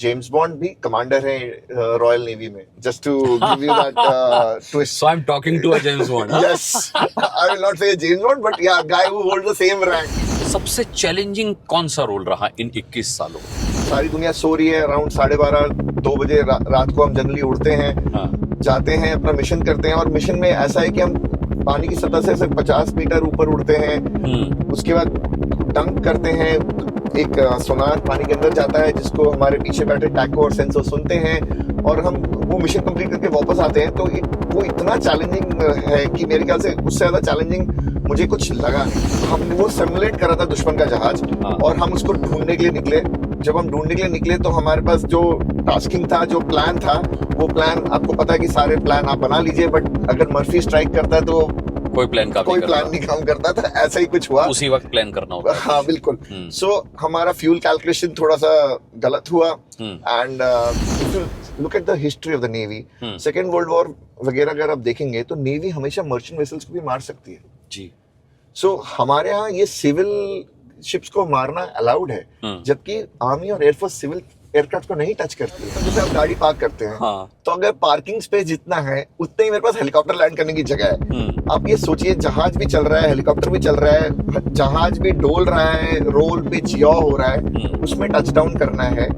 James Bond भी commander है Royal Navy में, just to give you that twist. So I'm talking to a James Bond. huh? Yes, I will not say James Bond, but yeah, guy who holds the same rank. सबसे challenging कौन सा role रहा इन 21 सालों में? सारी दुनिया सो रही है, अराउंड 12:30-2 बजे रात को हम जनरली उठते हैं, हाँ, जाते हैं, अपना मिशन करते हैं. और मिशन में ऐसा है कि हम पानी की सतह से सिर्फ 50 मीटर ऊपर उड़ते हैं. उसके बाद डंक करते हैं, एक सोनार पानी के अंदर जाता है जिसको हमारे पीछे बैठे टैको और सेंसर सुनते हैं, और हम वो मिशन कंप्लीट करके वापस आते हैं. तो वो इतना चैलेंजिंग है कि मेरे ख्याल से उससे ज्यादा चैलेंजिंग मुझे कुछ लगा नहीं. हमने वो सिमुलेट करा था दुश्मन का जहाज, और हम उसको ढूंढने के लिए निकले. जब हम ढूंढने के लिए निकले तो हमारे पास जो टास्किंग था, जो प्लान था, वो प्लान आपको पता है कि सारे प्लान आप बना लीजिए, बट अगर मर्फी स्ट्राइक करता है तो कोई प्लान नहीं काम करता था. ऐसा ही कुछ हुआ, उसी वक्त प्लान करना होगा. हाँ बिल्कुल. सो हमारा फ्यूल कैलकुलेशन थोड़ा सा गलत हुआ. And look at the history of the navy, second world war वगैरह अगर आप देखेंगे तो नेवी हमेशा मर्चेंट वेसल्स को भी मार सकती है जी. सो हमारे यहाँ ये सिविल शिप्स को मारना अलाउड है, जबकि आर्मी और एयरफोर्स सिविल एयरक्राफ्ट को नहीं टच करती है. तो जैसे आप गाड़ी पार्क करते हैं, तो अगर पार्किंग स्पेस जितना है उतना ही मेरे पास हेलीकॉप्टर लैंड करने की जगह है. आप ये सोचिए, जहाज भी चल रहा है, हेलीकॉप्टर भी चल रहा है, जहाज भी डोल रहा है, रोल पे जिया हो रहा है, उसमें टच डाउन करना है.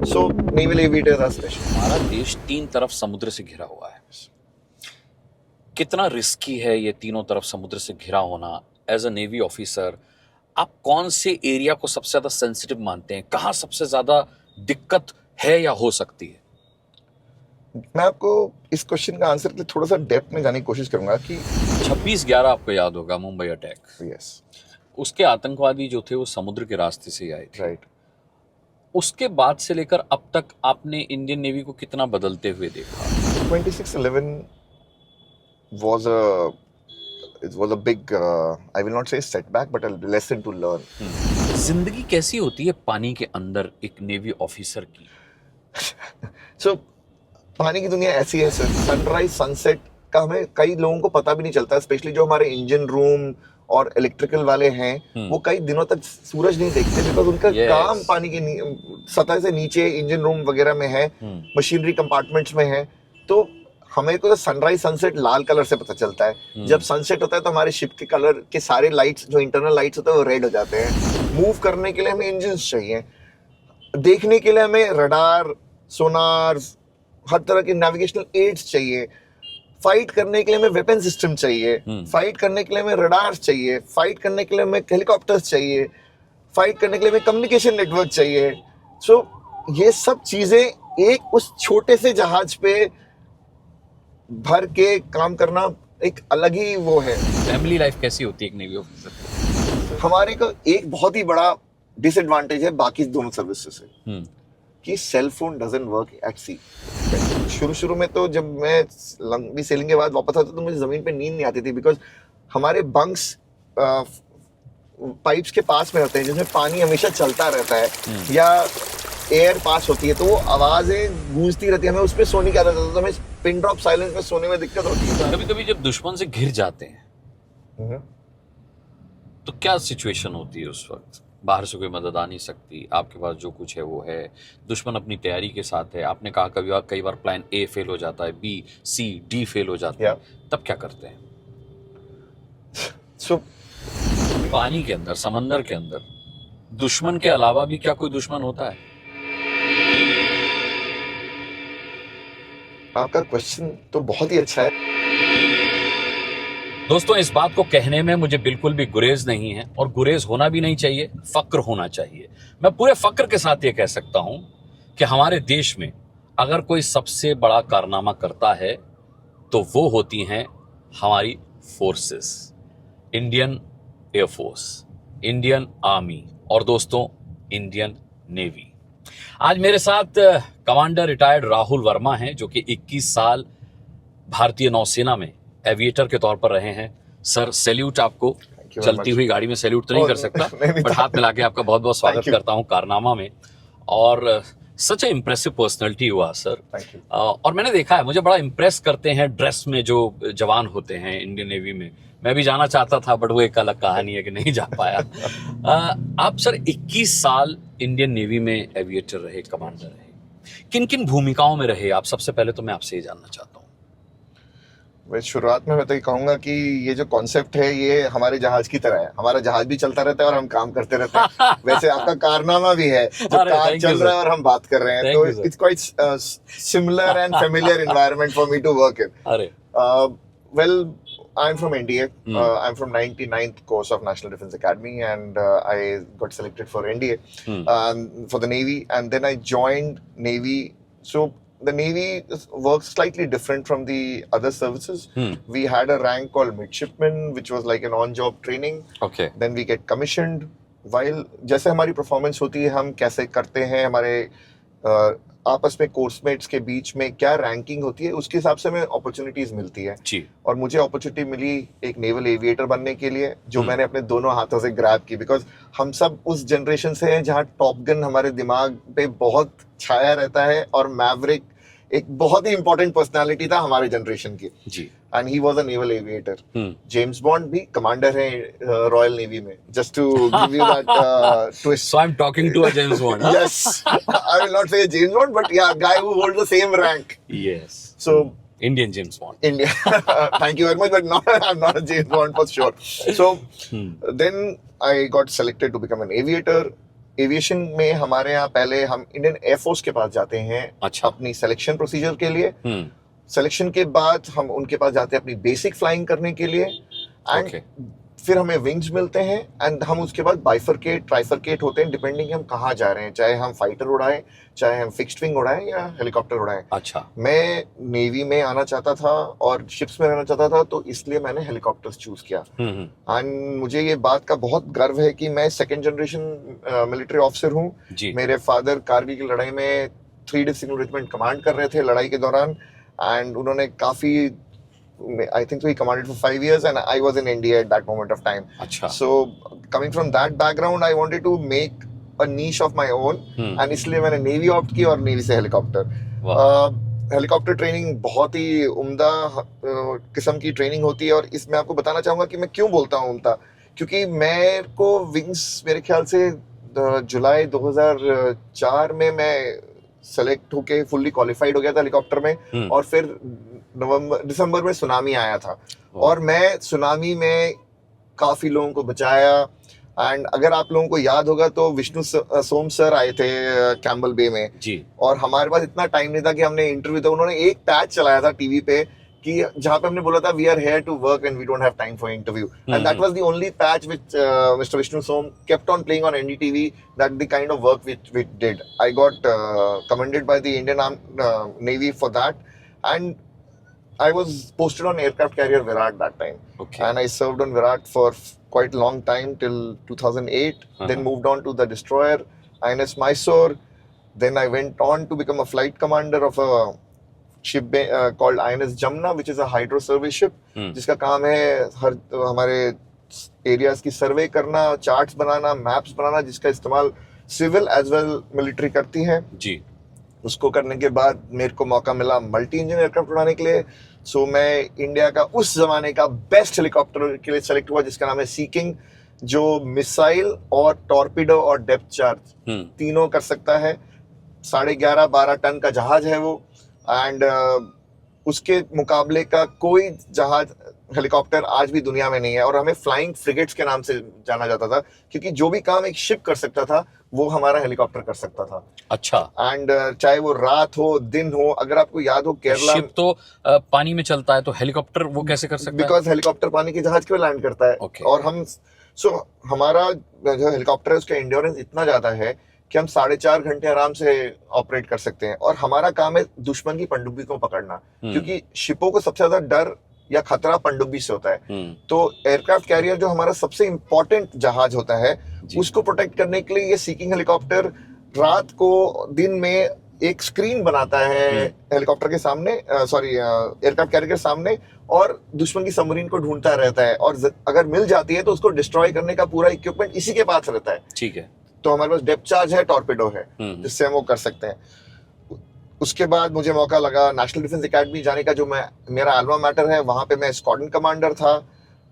So naval aviators are special. हमारा देश 3 तरफ समुद्र से घिरा हुआ है. कितना रिस्की है ये तीनों तरफ समुद्र से घिरा होना? एज अ नेवी ऑफिसर आप कौन से एरिया को सबसे ज्यादा सेंसिटिव मानते हैं? कहाँ सबसे ज्यादा दिक्कत है या हो सकती है? मैं आपको इस क्वेश्चन का आंसर के लिए थोड़ा सा डेप्थ में जाने की कोशिश करूंगा कि 26/11 आपको याद होगा, मुंबई अटैक. यस, उसके आतंकवादी जो थे वो समुद्र के रास्ते से आए थे. राइट. उसके बाद से लेकर अब तक आपने इंडियन नेवी को कितना बदलते हुए देखा? 26/11 was a big I will not say setback but a lesson to learn. जिंदगी कैसी होती है पानी के अंदर एक नेवी ऑफिसर की? So पानी की दुनिया ऐसी है सर, सनराइज सनसेट का हमें कई लोगों को पता भी नहीं चलता, स्पेशली जो हमारे इंजन रूम और इलेक्ट्रिकल वाले हैं, वो कई दिनों तक सूरज नहीं देखते, बिकॉज उनका काम पानी की सतह से नीचे इंजन रूम वगैरह में है, मशीनरी कंपार्टमेंट्स में है. तो हमें को सनराइज सनसेट लाल कलर से पता चलता है. जब सनसेट होता है तो हमारे शिप के कलर के सारे लाइट्स, जो इंटरनल लाइट्स होते हैं, वो रेड हो जाते हैं. मूव करने के लिए हमें इंजन्स चाहिए, देखने के लिए हमें रडार, सोनार, हर तरह के नेविगेशनल एड्स चाहिए. फाइट करने के लिए हमें वेपन सिस्टम चाहिए, फाइट करने के लिए हमें रडार्स चाहिए, फाइट करने के लिए हमें हेलीकॉप्टर्स चाहिए, फाइट करने के लिए हमें कम्युनिकेशन नेटवर्क चाहिए. सो ये सब चीजें एक उस छोटे से जहाज पे भर के काम करना एक अलग ही वो है. फैमिली लाइफ कैसी होती है एक नेवी ऑफिसर? हमारे को एक बहुत ही बड़ा डिसएडवांटेज है बाकी दोनों सर्विसेज से, कि cell phone doesn't work at sea. शुरू में तो जब मैं लंबी सेलिंग के बाद वापस आता तो मुझे जमीन पे नींद नहीं आती थी, बिकॉज हमारे बंक्स पाइप्स के पास में होते हैं जिसमें पानी हमेशा चलता रहता है, या एयर पास होती है, तो वो आवाजें गूंजती रहती है. हमें उस पर सोने की आदत होती है, तो हमें पिन ड्रॉप साइलेंस में सोने में दिक्कत होती है. कभी कभी जब दुश्मन से घिर जाते हैं तो क्या सिचुएशन होती है उस वक्त? बाहर से कोई मदद आ नहीं सकती, आपके पास जो कुछ है वो है, दुश्मन अपनी तैयारी के साथ है. आपने कहा कई बार प्लान ए फेल हो जाता है, बी, सी, डी फेल हो जाता है, तब क्या करते हैं? पानी के अंदर, समंदर के अंदर दुश्मन के अलावा भी क्या कोई दुश्मन होता है? आपका क्वेश्चन तो बहुत ही अच्छा है. दोस्तों, इस बात को कहने में मुझे बिल्कुल भी गुरेज नहीं है, और गुरेज होना भी नहीं चाहिए, फक्र होना चाहिए. मैं पूरे फक्र के साथ ये कह सकता हूं कि हमारे देश में अगर कोई सबसे बड़ा कारनामा करता है तो वो होती हैं हमारी forces, Indian air force, Indian army और दोस्तों इंडियन नेवी. आज मेरे साथ कमांडर रिटायर्ड राहुल वर्मा हैं, जो कि 21 साल भारतीय नौसेना में एविएटर के तौर पर रहे हैं. सर, सैल्यूट आपको. चलती हुई गाड़ी में सैल्यूट तो नहीं कर सकता, बट हाथ मिला के आपका बहुत बहुत स्वागत करता हूं कारनामा में. और सच ए इम्प्रेसिव पर्सनैलिटी हुआ सर. और मैंने देखा है, मुझे बड़ा इम्प्रेस करते हैं ड्रेस में जो जवान होते हैं इंडियन नेवी में. मैं भी जाना चाहता था, बट वो एक अलग कहानी है कि नहीं जा पाया. आप सर 21 साल इंडियन नेवी में एविएटर रहे, कमांडर रहे. किन किन भूमिकाओं में रहे आप, सबसे पहले तो मैं आपसे ये जानना चाहता हूँ। मैं शुरुआत में मैं तो ये कहूंगा कि ये जो कॉन्सेप्ट है ये हमारे जहाज की तरह है, हमारा जहाज भी चलता रहता है और हम काम करते रहते हैं। वैसे आपका कारनामा भी है, जो अरे, कार thank you, चल रहा है sir. और हम बात कर रहे हैं, Thank तो you, sir. It's quite similar and familiar environment for me to work in. अरे Well, I'm from NDA. I'm from 99th course of National Defense Academy, and I got selected for NDA, for the Navy, and then I joined Navy. So the Navy works slightly different from the other services. We had a rank called midshipman, which was like an on-job training. Okay Then we get commissioned. While जैसे हमारी performance होती है, हम कैसे करते हैं, हमारे आपस में कोर्समेट्स के बीच में क्या रैंकिंग होती है, उसके हिसाब से हमें अपॉर्चुनिटीज मिलती है। जी और मुझे अपॉर्चुनिटी मिली एक नेवल एविएटर बनने के लिए, जो मैंने अपने दोनों हाथों से ग्रैब की, बिकॉज हम सब उस जनरेशन से हैं जहाँ टॉप गन हमारे दिमाग पे बहुत छाया रहता है, और मैवरिक एक बहुत ही इंपॉर्टेंट पर्सनालिटी था हमारे जनरेशन की, जी and he was a naval aviator. James Bond भी कमांडर है रॉयल नेवी में, just to give you that twist. So I am talking to a James Bond. Yes, I will not say James Bond, but yeah, guy who holds the same rank. Yes So Indian James bond. India, thank you very much, but not, I'm not a James Bond for sure. So then I got selected to become an aviator. Aviation में हमारे यहाँ पहले हम Indian air force के पास जाते हैं, अच्छा। अपनी सिलेक्शन प्रोसीजर के लिए। सिलेक्शन के बाद हम उनके पास जाते हैं अपनी बेसिक फ्लाइंग करने के लिए, एंड Okay. फिर हमें विंग्स मिलते हैं, एंड हम उसके बाद बाइफरकेट ट्राइफरकेट होते हैं, डिपेंडिंग हम कहाँ जा रहे हैं, चाहे हम फाइटर उड़ाएं, चाहे हम फिक्स्ड विंग उड़ाएं या हेलीकॉप्टर उड़ाएं। अच्छा मैं नेवी में आना चाहता था और शिप्स में रहना चाहता था, तो इसलिए मैंने हेलीकॉप्टर्स चूज किया। एंड मुझे ये बात का बहुत गर्व है कि मैं सेकंड जनरेशन मिलिट्री ऑफिसर हूँ। जी मेरे फादर कारगिल की लड़ाई में 3D सिग्नल रेजिमेंट कमांड कर रहे थे लड़ाई के दौरान, एंड उन्होंने काफी, I think so he commanded for 5 years, and I was in India at that moment of time. अच्छा So coming from that background, I wanted to make a niche of my own, and इसलिए मैंने navy opt की और navy से helicopter. Helicopter training बहुत ही उम्दा किस्म की ट्रेनिंग होती है, और इसमें आपको बताना चाहूंगा कि मैं क्यों बोलता हूँ उम्दा, क्योंकि मेरे को विंग्स मेरे ख्याल से जुलाई 2004 में मैं सेलेक्ट होके फुल्ली क्वालिफाइड हो गया था हेलीकॉप्टर में, और फिर दिसंबर में सुनामी आया था, और मैं सुनामी में काफी लोगों को बचाया। एंड अगर आप लोगों को याद होगा तो विष्णु सोम सर आए थे कैम्बल बे में जी, और हमारे पास इतना टाइम नहीं था कि हमने इंटरव्यू था, उन्होंने एक पैच चलाया था टीवी पे कि जहां पे हमने बोला था we are here to work and we don't have time for interview, and that was the only patch which mister Vishnu Som kept on playing on NDTV, that the kind of work which we did. I got commended by the Indian Navy for that, and I was posted on aircraft carrier Virat that time. Okay. And I served on Virat for quite a long time till 2008. Then moved on to the destroyer INS Mysore. Then I went on to become a flight commander of a ship called INS Jamna, which is a hydro service ship, जिसका काम है हर हमारे areas की सर्वे करना, charts बनाना, maps बनाना, जिसका इस्तेमाल civil as well military करती है जी। उसको करने के बाद मेरे को मौका मिला मल्टी इंजन एयरक्राफ्ट उड़ाने के लिए। सो मैं इंडिया का उस जमाने का बेस्ट हेलीकॉप्टर के लिए सेलेक्ट हुआ, जिसका नाम है सी किंग, जो मिसाइल और टॉर्पीडो और डेप्थ चार्ज तीनों कर सकता है। 11.5-12 टन का जहाज है वो, एंड उसके मुकाबले का कोई जहाज हेलीकॉप्टर आज भी दुनिया में नहीं है, और हमें फ्लाइंग फ्रिगेट्स के नाम से जाना जाता था, क्योंकि जो भी काम एक शिप कर सकता था वो हमारा हेलीकॉप्टर कर सकता था। अच्छा। एंड चाहे वो रात हो दिन हो, अगर आपको याद हो केरला, शिप तो पानी में चलता है, तो हेलीकॉप्टर वो कैसे कर सकता है? बिकॉज हेलीकॉप्टर पानी के जहाज पे लैंड करता है। Okay. और हम हमारा जो हेलीकॉप्टर है उसका एंड्योरेंस इतना ज्यादा है कि हम 4.5 घंटे आराम से ऑपरेट कर सकते हैं, और हमारा काम है दुश्मन की पनडुब्बी को पकड़ना, क्योंकि शिपों को सबसे ज्यादा डर या खतरा पनडुब्बी से होता है। तो एयरक्राफ्ट कैरियर जो हमारा सबसे इंपॉर्टेंट जहाज होता है, उसको प्रोटेक्ट करने के लिए ये सीकिंग हेलीकॉप्टर रात को दिन में एक स्क्रीन बनाता है हेलीकॉप्टर के सामने, एयरक्राफ्ट कैरियर के सामने, और दुश्मन की सबमरीन को ढूंढता रहता है, और अगर मिल जाती है तो उसको डिस्ट्रॉय करने का पूरा इक्विपमेंट इसी के पास रहता है। ठीक है। तो हमारे पास डेप्थ चार्ज है, टॉर्पेडो है, जिससे हम वो कर सकते हैं। उसके बाद मुझे मौका लगा नेशनल डिफेंस एकेडमी जाने का, जो मेरा अल्मा मैटर है, वहां पे मैं स्क्वाड्रन कमांडर था।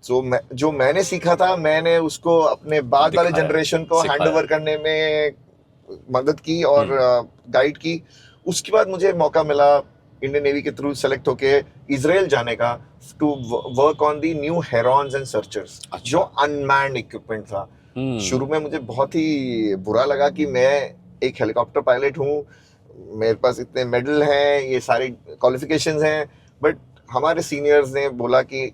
जो मैंने सीखा था, मैंने उसको अपने बाद वाले जनरेशन को हैंड ओवर करने में मदद की और गाइड की। उसके बाद मुझे मौका मिला इंडियन नेवी के थ्रू सेलेक्ट होके इजराइल जाने का to work on the new Herons and Searchers, जो अनमैन्ड इक्विपमेंट था। शुरू में मुझे बहुत ही बुरा लगा कि मैं एक हेलीकॉप्टर पायलट हूँ, मेरे पास इतने मेडल हैं, ये सारे क्वालिफिकेशंस हैं, बट हमारे सीनियर्स ने बोला कि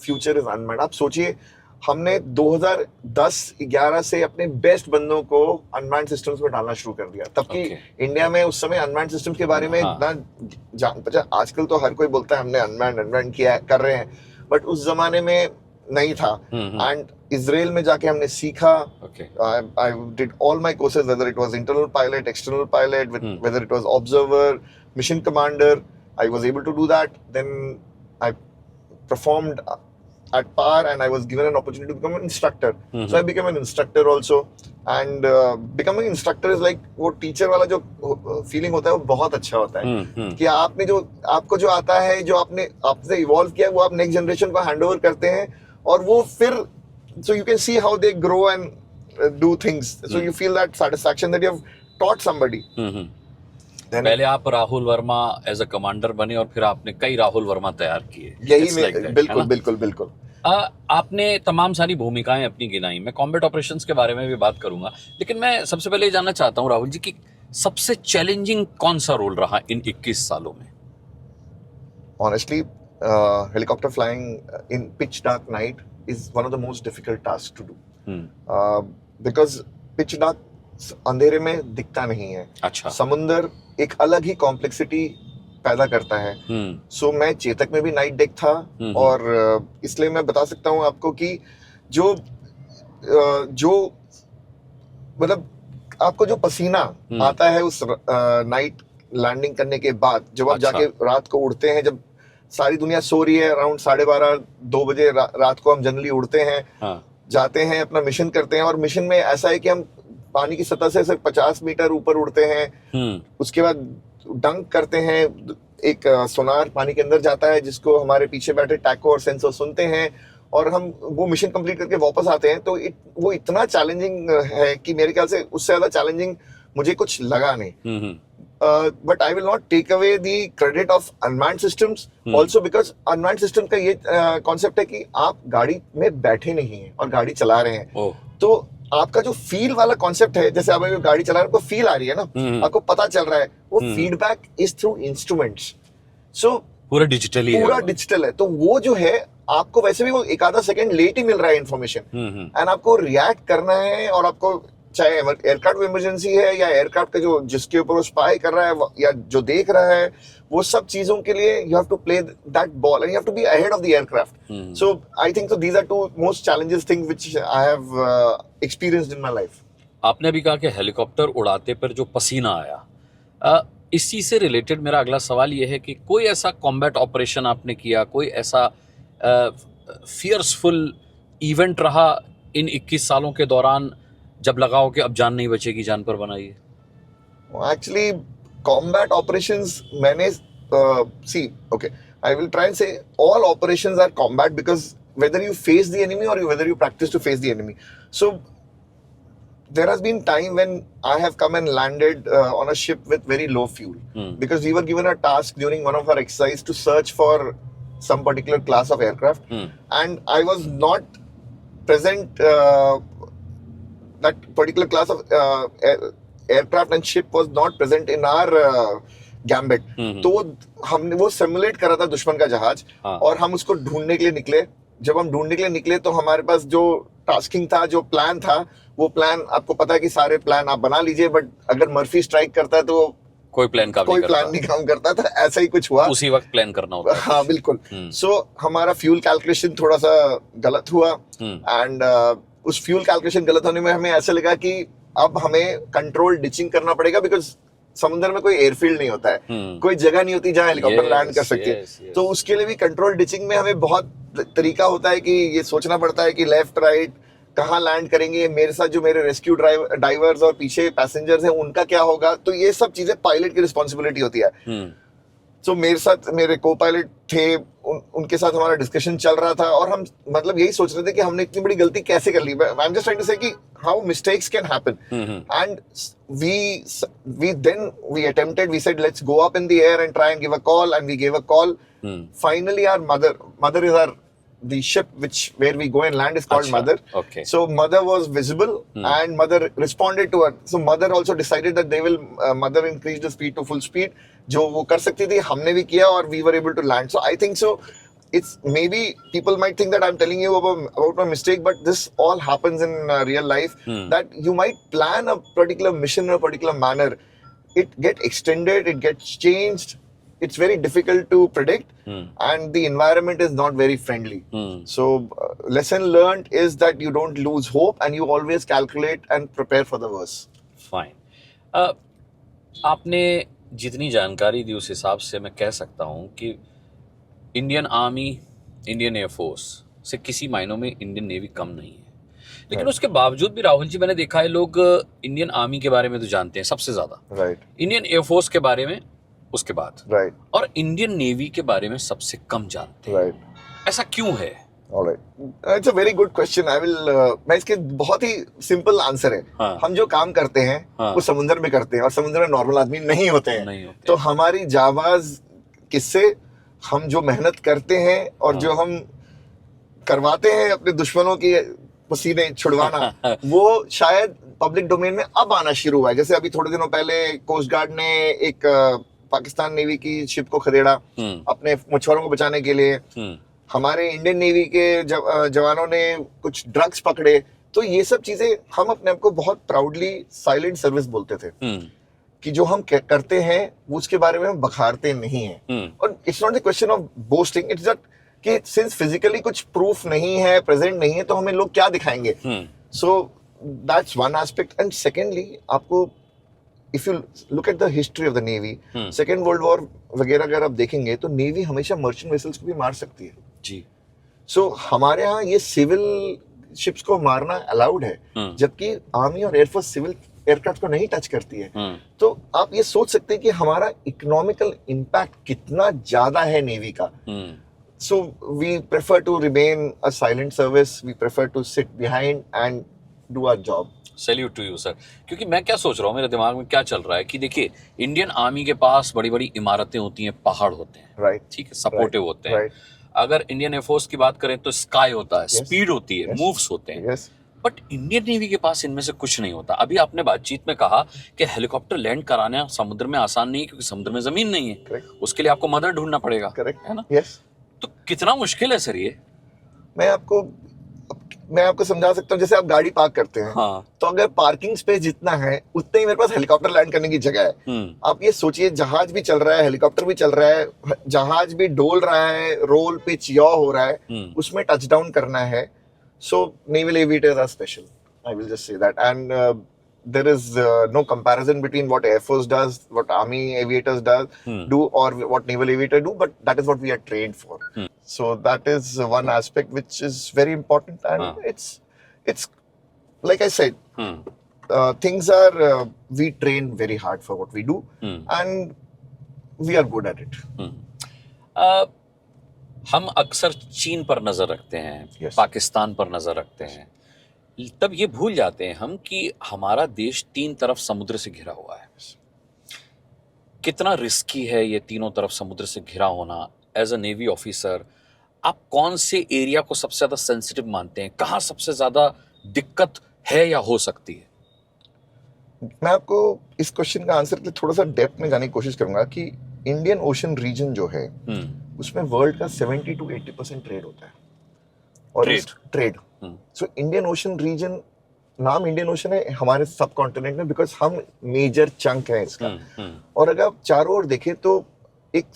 फ्यूचर इज अनमैन्ड। आप सोचिए, हमने 2010-11 से अपने बेस्ट बंदों को अनमैन्ड सिस्टम्स में डालना शुरू कर दिया, तब कि इंडिया में उस समय अनमैन्ड सिस्टम्स के बारे में ना जान पता। आजकल तो हर कोई बोलता है हमने अनमैन्ड किया कर रहे हैं, बट उस जमाने में नहीं था। एंड इजराइल में जाके हमने सीखा। I did all my courses, whether it was internal pilot, external pilot, whether it was observer, mission commander, I was able to do that. Then I performed at par and I was given an opportunity to become an instructor. So I became an instructor also, and becoming an instructor is like वो teacher वाला जो feeling होता है वो बहुत अच्छा होता है कि आपने जो आपको जो आता है, जो आपसे इवॉल्व किया, वो आप नेक्स्ट जनरेशन को हैंड ओवर करते हैं, और वो फिर so you can see how they grow and do things, so you feel that satisfaction that you have taught somebody. पहले आप Rahul Verma as a commander बने और फिर आपने कई राहुल वर्मा तैयार किए। यही बिल्कुल आपने तमाम सारी भूमिकाएं अपनी गिनाई। मैं कॉम्बैट ऑपरेशंस के बारे में भी बात करूंगा, लेकिन मैं सबसे पहले जानना चाहता हूं राहुल जी कि सबसे चैलेंजिंग कौन सा रोल रहा इन 21 सालों में? Honestly helicopter flying in pitch dark night is one of the most difficult task to do, because pitch dark अंधेरे में दिखता नहीं है। अच्छा। समुंदर एक अलग ही कॉम्प्लेक्सिटी पैदा करता है। सो मैं चेतक में भी नाइट डेक था, और इसलिए मैं बता सकता हूँ आपको कि जो मतलब आपको जो पसीना आता है उस नाइट लैंडिंग करने के बाद, जब आप जाके रात को उड़ते हैं, जब सारी दुनिया सो रही है, अराउंड 12:30-2 बजे रात को हम जनरली उड़ते हैं, जाते हैं, अपना मिशन करते हैं। और मिशन में ऐसा है कि हम पानी की सतह से सिर्फ 50 मीटर ऊपर उड़ते हैं। उसके बाद डंक करते हैं, एक सोनार पानी के अंदर जाता है जिसको हमारे पीछे बैठे टैको और सेंसर सुनते हैं, और हम वो मिशन कंप्लीट करके वापस आते हैं। तो वो इतना चैलेंजिंग है कि मेरे ख्याल से उससे ज्यादा चैलेंजिंग मुझे कुछ लगा नहीं। But I will not take away the credit of unmanned systems also, because unmanned system का ये कॉन्सेप्ट है कि आप गाड़ी में बैठे नहीं हैं और गाड़ी चला रहे हैं। तो आपका जो फील वाला कॉन्सेप्ट है, जैसे आप गाड़ी चला रहे हैं, आपको फील आ रही है ना, आपको पता चल रहा है, वो फीडबैक इज थ्रू इंस्ट्रूमेंट्स। सो पूरा डिजिटल है। तो वो जो है, आपको वैसे भी वो एक आधा सेकंड लेट ही मिल रहा है इन्फॉर्मेशन, एंड आपको रिएक्ट करना है। और आपको चाहे एयरक्राफ्ट इमरजेंसी है या एयरक्राफ्ट का जो जिसके ऊपर वो स्पाई कर रहा है या जो देख रहा है, वो सब चीजों के लिए you have to play that ball and you have to be ahead of the aircraft. So I think so these are two most challenges things which I have experienced in my life. आपने अभी कहा कि helicopter उड़ाते पर जो पसीना आया, इसी से रिलेटेड मेरा अगला सवाल ये है कि कोई ऐसा कॉम्बैट ऑपरेशन आपने किया, कोई ऐसा फियर्सफुल इवेंट रहा इन 21 सालों के दौरान जब लगा हो कि अब जान नहीं बचेगी, जान पर बनाइए? एक्चुअली कॉम्बैट ऑपरेशंस मैंने I will try and say all operations are combat, because whether you face the enemy or whether you practice to face the enemy. So there has been time when I have come and landed on a ship with very low fuel, because we were given a task during one of our exercises to search for some particular class of aircraft, and I was not present. That particular class of aircraft and ship was not present in our gambit. तो हमने वो simulate करा था दुश्मन का जहाज, और हम उसको ढूंढने के लिए निकले। जब हम ढूंढने के लिए निकले तो हमारे पास जो टास्किंग था, जो प्लान था, वो प्लान आपको पता है कि सारे प्लान आप बना लीजिए, बट अगर मर्फी स्ट्राइक करता है तो कोई प्लान नहीं काम करता था। ऐसा ही कुछ हुआ, उसी वक्त प्लान करना होता है। हाँ बिल्कुल। सो हमारा फ्यूल कैलकुलेशन थोड़ा सा गलत हुआ, एंड उस फ्यूल कैलकुलेशन गलत होने में हमें ऐसा लगा कि अब हमें कंट्रोल डिचिंग करना पड़ेगा, बिकॉज समुद्र में कोई एयरफील्ड नहीं होता है, कोई जगह नहीं होती जहाँ हेलीकॉप्टर लैंड कर सके। तो उसके लिए भी कंट्रोल डिचिंग में हमें बहुत तरीका होता है कि ये सोचना पड़ता है कि लेफ्ट राइट कहाँ लैंड करेंगे, मेरे साथ जो मेरे रेस्क्यू डाइवर्स और पीछे पैसेंजर्स हैं उनका क्या होगा। तो ये सब चीजें पायलट की रिस्पॉन्सिबिलिटी होती है। सो मेरे साथ मेरे को पायलट थे, उनके साथ हमारा डिस्कशन चल रहा था और हम मतलब यही सोच रहे थे कि हमने इतनी बड़ी गलती कैसे कर ली. I am just trying to say कि how mistakes can happen. And we attempted, we said let's go up in the air and try and give a call, and we gave a call. Finally our mother is our, the ship where we go and land is called Achha, Mother. okay. So Mother was visible and Mother responded to her. So Mother also decided that they will Mother increased the speed to full speed. जो वो कर सकती थी हमने भी किया और we were able to land. So I think so. It's maybe people might think that I'm telling you about my mistake, but this all happens in real life. That you might plan a particular mission in a particular manner, it get extended, it gets changed. It's very difficult to predict, and the environment is not very friendly. So lesson learned is that you don't lose hope and you always calculate and prepare for the worst. Fine. आपने जितनी जानकारी दी उस हिसाब से मैं कह सकता हूँ कि इंडियन आर्मी, इंडियन एयरफोर्स से किसी मायनों में इंडियन नेवी कम नहीं है. लेकिन उसके बावजूद भी राहुल जी मैंने देखा है लोग इंडियन आर्मी के बारे में तो जानते हैं सबसे ज्यादा, Right. इंडियन एयरफोर्स के बारे में उसके बाद, Right. और इंडियन नेवी के बारे में सबसे कम जानते हैं. Right. ऐसा क्यों है? All right. It's a very good question. I will. मैं इसके बहुत ही सिंपल आंसर है. हाँ. हम जो काम करते हैं वो समुद्र में करते हैं और समुद्र में नॉर्मल आदमी नहीं होते हैं. तो हमारी जाबाज किससे हम जो मेहनत करते हैं और जो हम करवाते हैं अपने दुश्मनों की पसीने छुड़वाना वो शायद पब्लिक डोमेन में अब आना शुरू हुआ है. जैसे अभी थोड़े दिनों पहले कोस्ट गार्ड ने एक पाकिस्तान नेवी की शिप को खदेड़ा अपने मछुआरों को बचाने के लिए. हमारे इंडियन नेवी के जवानों ने कुछ ड्रग्स पकड़े. तो ये सब चीजें हम अपने आप को बहुत प्राउडली साइलेंट सर्विस बोलते थे कि जो हम करते हैं वो उसके बारे में हम बखारते नहीं हैं. और it's not the question of boasting, it's that कि सिंस फिजिकली कुछ प्रूफ नहीं है, प्रेजेंट नहीं है, तो हमें लोग क्या दिखाएंगे. So that's one aspect. And secondly आपको if you look at the history of the navy, second world war वगैरह अगर आप देखेंगे तो नेवी हमेशा मर्चेंट वेसल्स को भी मार सकती है जी. सो हमारे यहाँ ये सिविल शिप्स को मारना अलाउड है, जबकि आर्मी और एयरफोर्स सिविल एयरक्राफ्ट को नहीं टच करती है. तो आप ये सोच सकते हैं कि हमारा इकोनॉमिकल इम्पैक्ट कितना ज्यादा है नेवी का. So we prefer to remain a silent service, we prefer to sit behind and do our job. Salute to you sir. क्योंकि मैं क्या सोच रहा हूँ, मेरे दिमाग में क्या चल रहा है कि देखिए इंडियन आर्मी के पास बड़ी बड़ी इमारतें होती हैं, पहाड़ होते हैं, राइट, ठीक है, सपोर्टिव होते हैं. अगर इंडियन एयरफोर्स की बात करें तो स्काई होता है, स्पीड होती है, मूव्स होते हैं. बट इंडियन नेवी के पास इनमें से कुछ नहीं होता. अभी आपने बातचीत में कहा कि हेलीकॉप्टर लैंड कराना समुद्र में आसान नहीं है क्योंकि समुद्र में जमीन नहीं है. उसके लिए आपको मदर ढूंढना पड़ेगा, है ना. तो कितना मुश्किल है सर ये. मैं आपको समझा सकता हूँ. जैसे आप गाड़ी पार्क करते हैं, तो अगर पार्किंग स्पेस जितना है उतने ही मेरे पास हेलीकॉप्टर लैंड करने की जगह है. आप ये सोचिए, जहाज भी चल रहा है, हेलीकॉप्टर भी चल रहा है, जहाज भी डोल रहा है, रोल पिच यॉ हो रहा है, उसमें टच डाउन करना है. So naval aviators are special, I will just say that. And there is no comparison between what Air Force does, what Army aviators do, or what Naval aviator do, but that is what we are trained for. So that is one aspect which is very important, and it's like I said, things are we train very hard for what we do, and we are good at it. हम अक्सर चीन पर नजर रखते हैं, पाकिस्तान पर नजर रखते हैं, तब ये भूल जाते हैं हम कि हमारा देश तीन तरफ समुद्र से घिरा हुआ है. कितना रिस्की है ये तीनों तरफ समुद्र से घिरा होना. एज अ नेवी ऑफिसर आप कौन से एरिया को सबसे ज्यादा सेंसिटिव मानते हैं? कहाँ सबसे ज्यादा दिक्कत है या हो सकती है? मैं आपको इस क्वेश्चन का आंसर के लिए थोड़ा सा डेप्थ में जाने की कोशिश करूंगा कि इंडियन ओशन रीजन जो है उसमें वर्ल्ड का 70 to 80% ट्रेड होता है. और trade. So Indian Ocean region, नाम इंडियन ओशन है हमारे सब कॉन्टिनेंट में बिकॉज हम मेजर चंक है इसका. और अगर आप चारों ओर देखें तो एक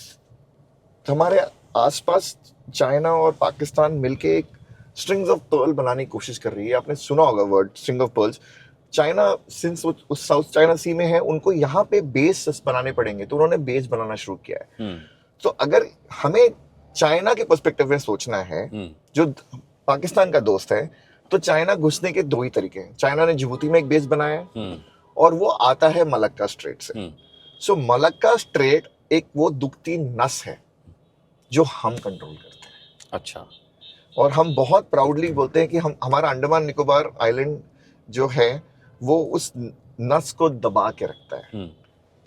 हमारे आसपास चाइना और पाकिस्तान मिलके एक स्ट्रिंग्स ऑफ पर्ल बनाने की कोशिश कर रही है. आपने सुना होगा word string of pearls. China since उस साउथ चाइना सी में है, उनको यहाँ पे बेस बनाने पड़ेंगे, तो उन्होंने बेस बनाना शुरू किया है. तो अगर हमें चाइना के पर्सपेक्टिव में सोचना है, जो पाकिस्तान का दोस्त है, तो चाइना घुसने के दो ही तरीके हैं. चाइना ने जिबूती में एक बेस बनाया है और वो आता है मलक्का स्ट्रेट से. सो मलक्का स्ट्रेट एक वो दुखती नस है जो हम कंट्रोल करते हैं। अच्छा। और हम बहुत प्राउडली बोलते हैं कि हम हमारा अंडमान निकोबार आइलैंड जो है वो उस नस को दबा के रखता है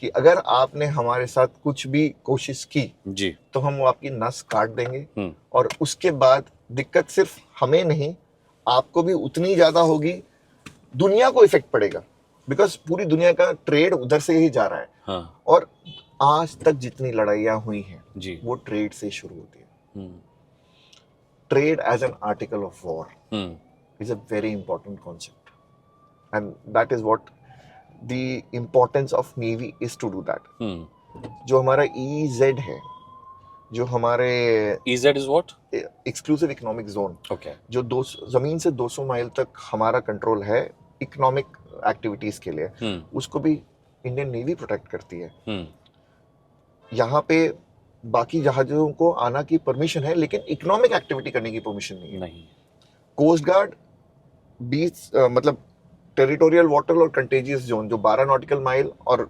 कि अगर आपने हमारे साथ कुछ भी कोशिश की जी। तो हम वो आपकी नस काट देंगे और उसके बाद दिक्कत सिर्फ हमें नहीं, आपको भी उतनी ज्यादा होगी, दुनिया को इफेक्ट पड़ेगा, बिकॉज पूरी दुनिया का ट्रेड उधर से ही जा रहा है। हाँ। और आज तक जितनी लड़ाइयाँ हुई हैं जी। वो ट्रेड से शुरू होती है। Trade as an article of war is a very important concept, and that is what the importance of navy is to do that. जो हमारा EEZ है, जो हमारे EZ is what? Exclusive economic zone, okay. जो जमीन से 200 mile तक हमारा कंट्रोल है इकोनॉमिक एक्टिविटीज के लिए, उसको भी इंडियन नेवी प्रोटेक्ट करती है। यहाँ पे बाकी जहाजों को आना की परमिशन है, लेकिन इकोनॉमिक एक्टिविटी करने की परमिशन नहीं है। कोस्ट गार्ड 20 मतलब टेरिटोरियल वाटर और कंटेजियस जोन जो 12 नॉटिकल माइल और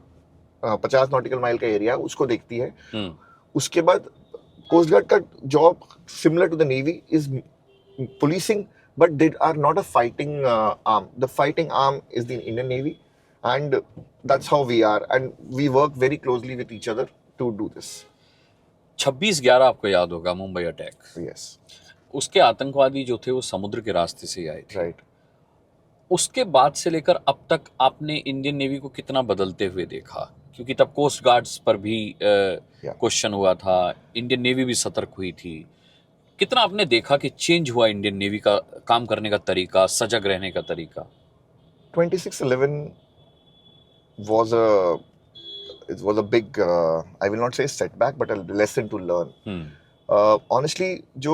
50 नॉटिकल माइल का एरिया उसको देखती है। उसके बाद कोस्ट गार्ड का job similar to the navy is policing, but they are not a fighting arm. The fighting arm is the Indian Navy, and that's how we are, and we work very closely with each other to do this. 26/11 आपको याद होगा, Mumbai attack. Yes. उसके आतंकवादी जो थे वो समुद्र के रास्ते से आए थे। Right. उसके बाद से लेकर अब तक आपने इंडियन नेवी को कितना बदलते हुए देखा? क्योंकि तब कोस्ट गार्ड्स पर भी क्वेश्चन हुआ था, इंडियन नेवी भी सतर्क हुई थी। कितना आपने देखा कि चेंज हुआ इंडियन नेवी का काम करने का तरीका, सजग रहने का तरीका? 26/11 was a big I will not say setback but a lesson to learn. Honestly, जो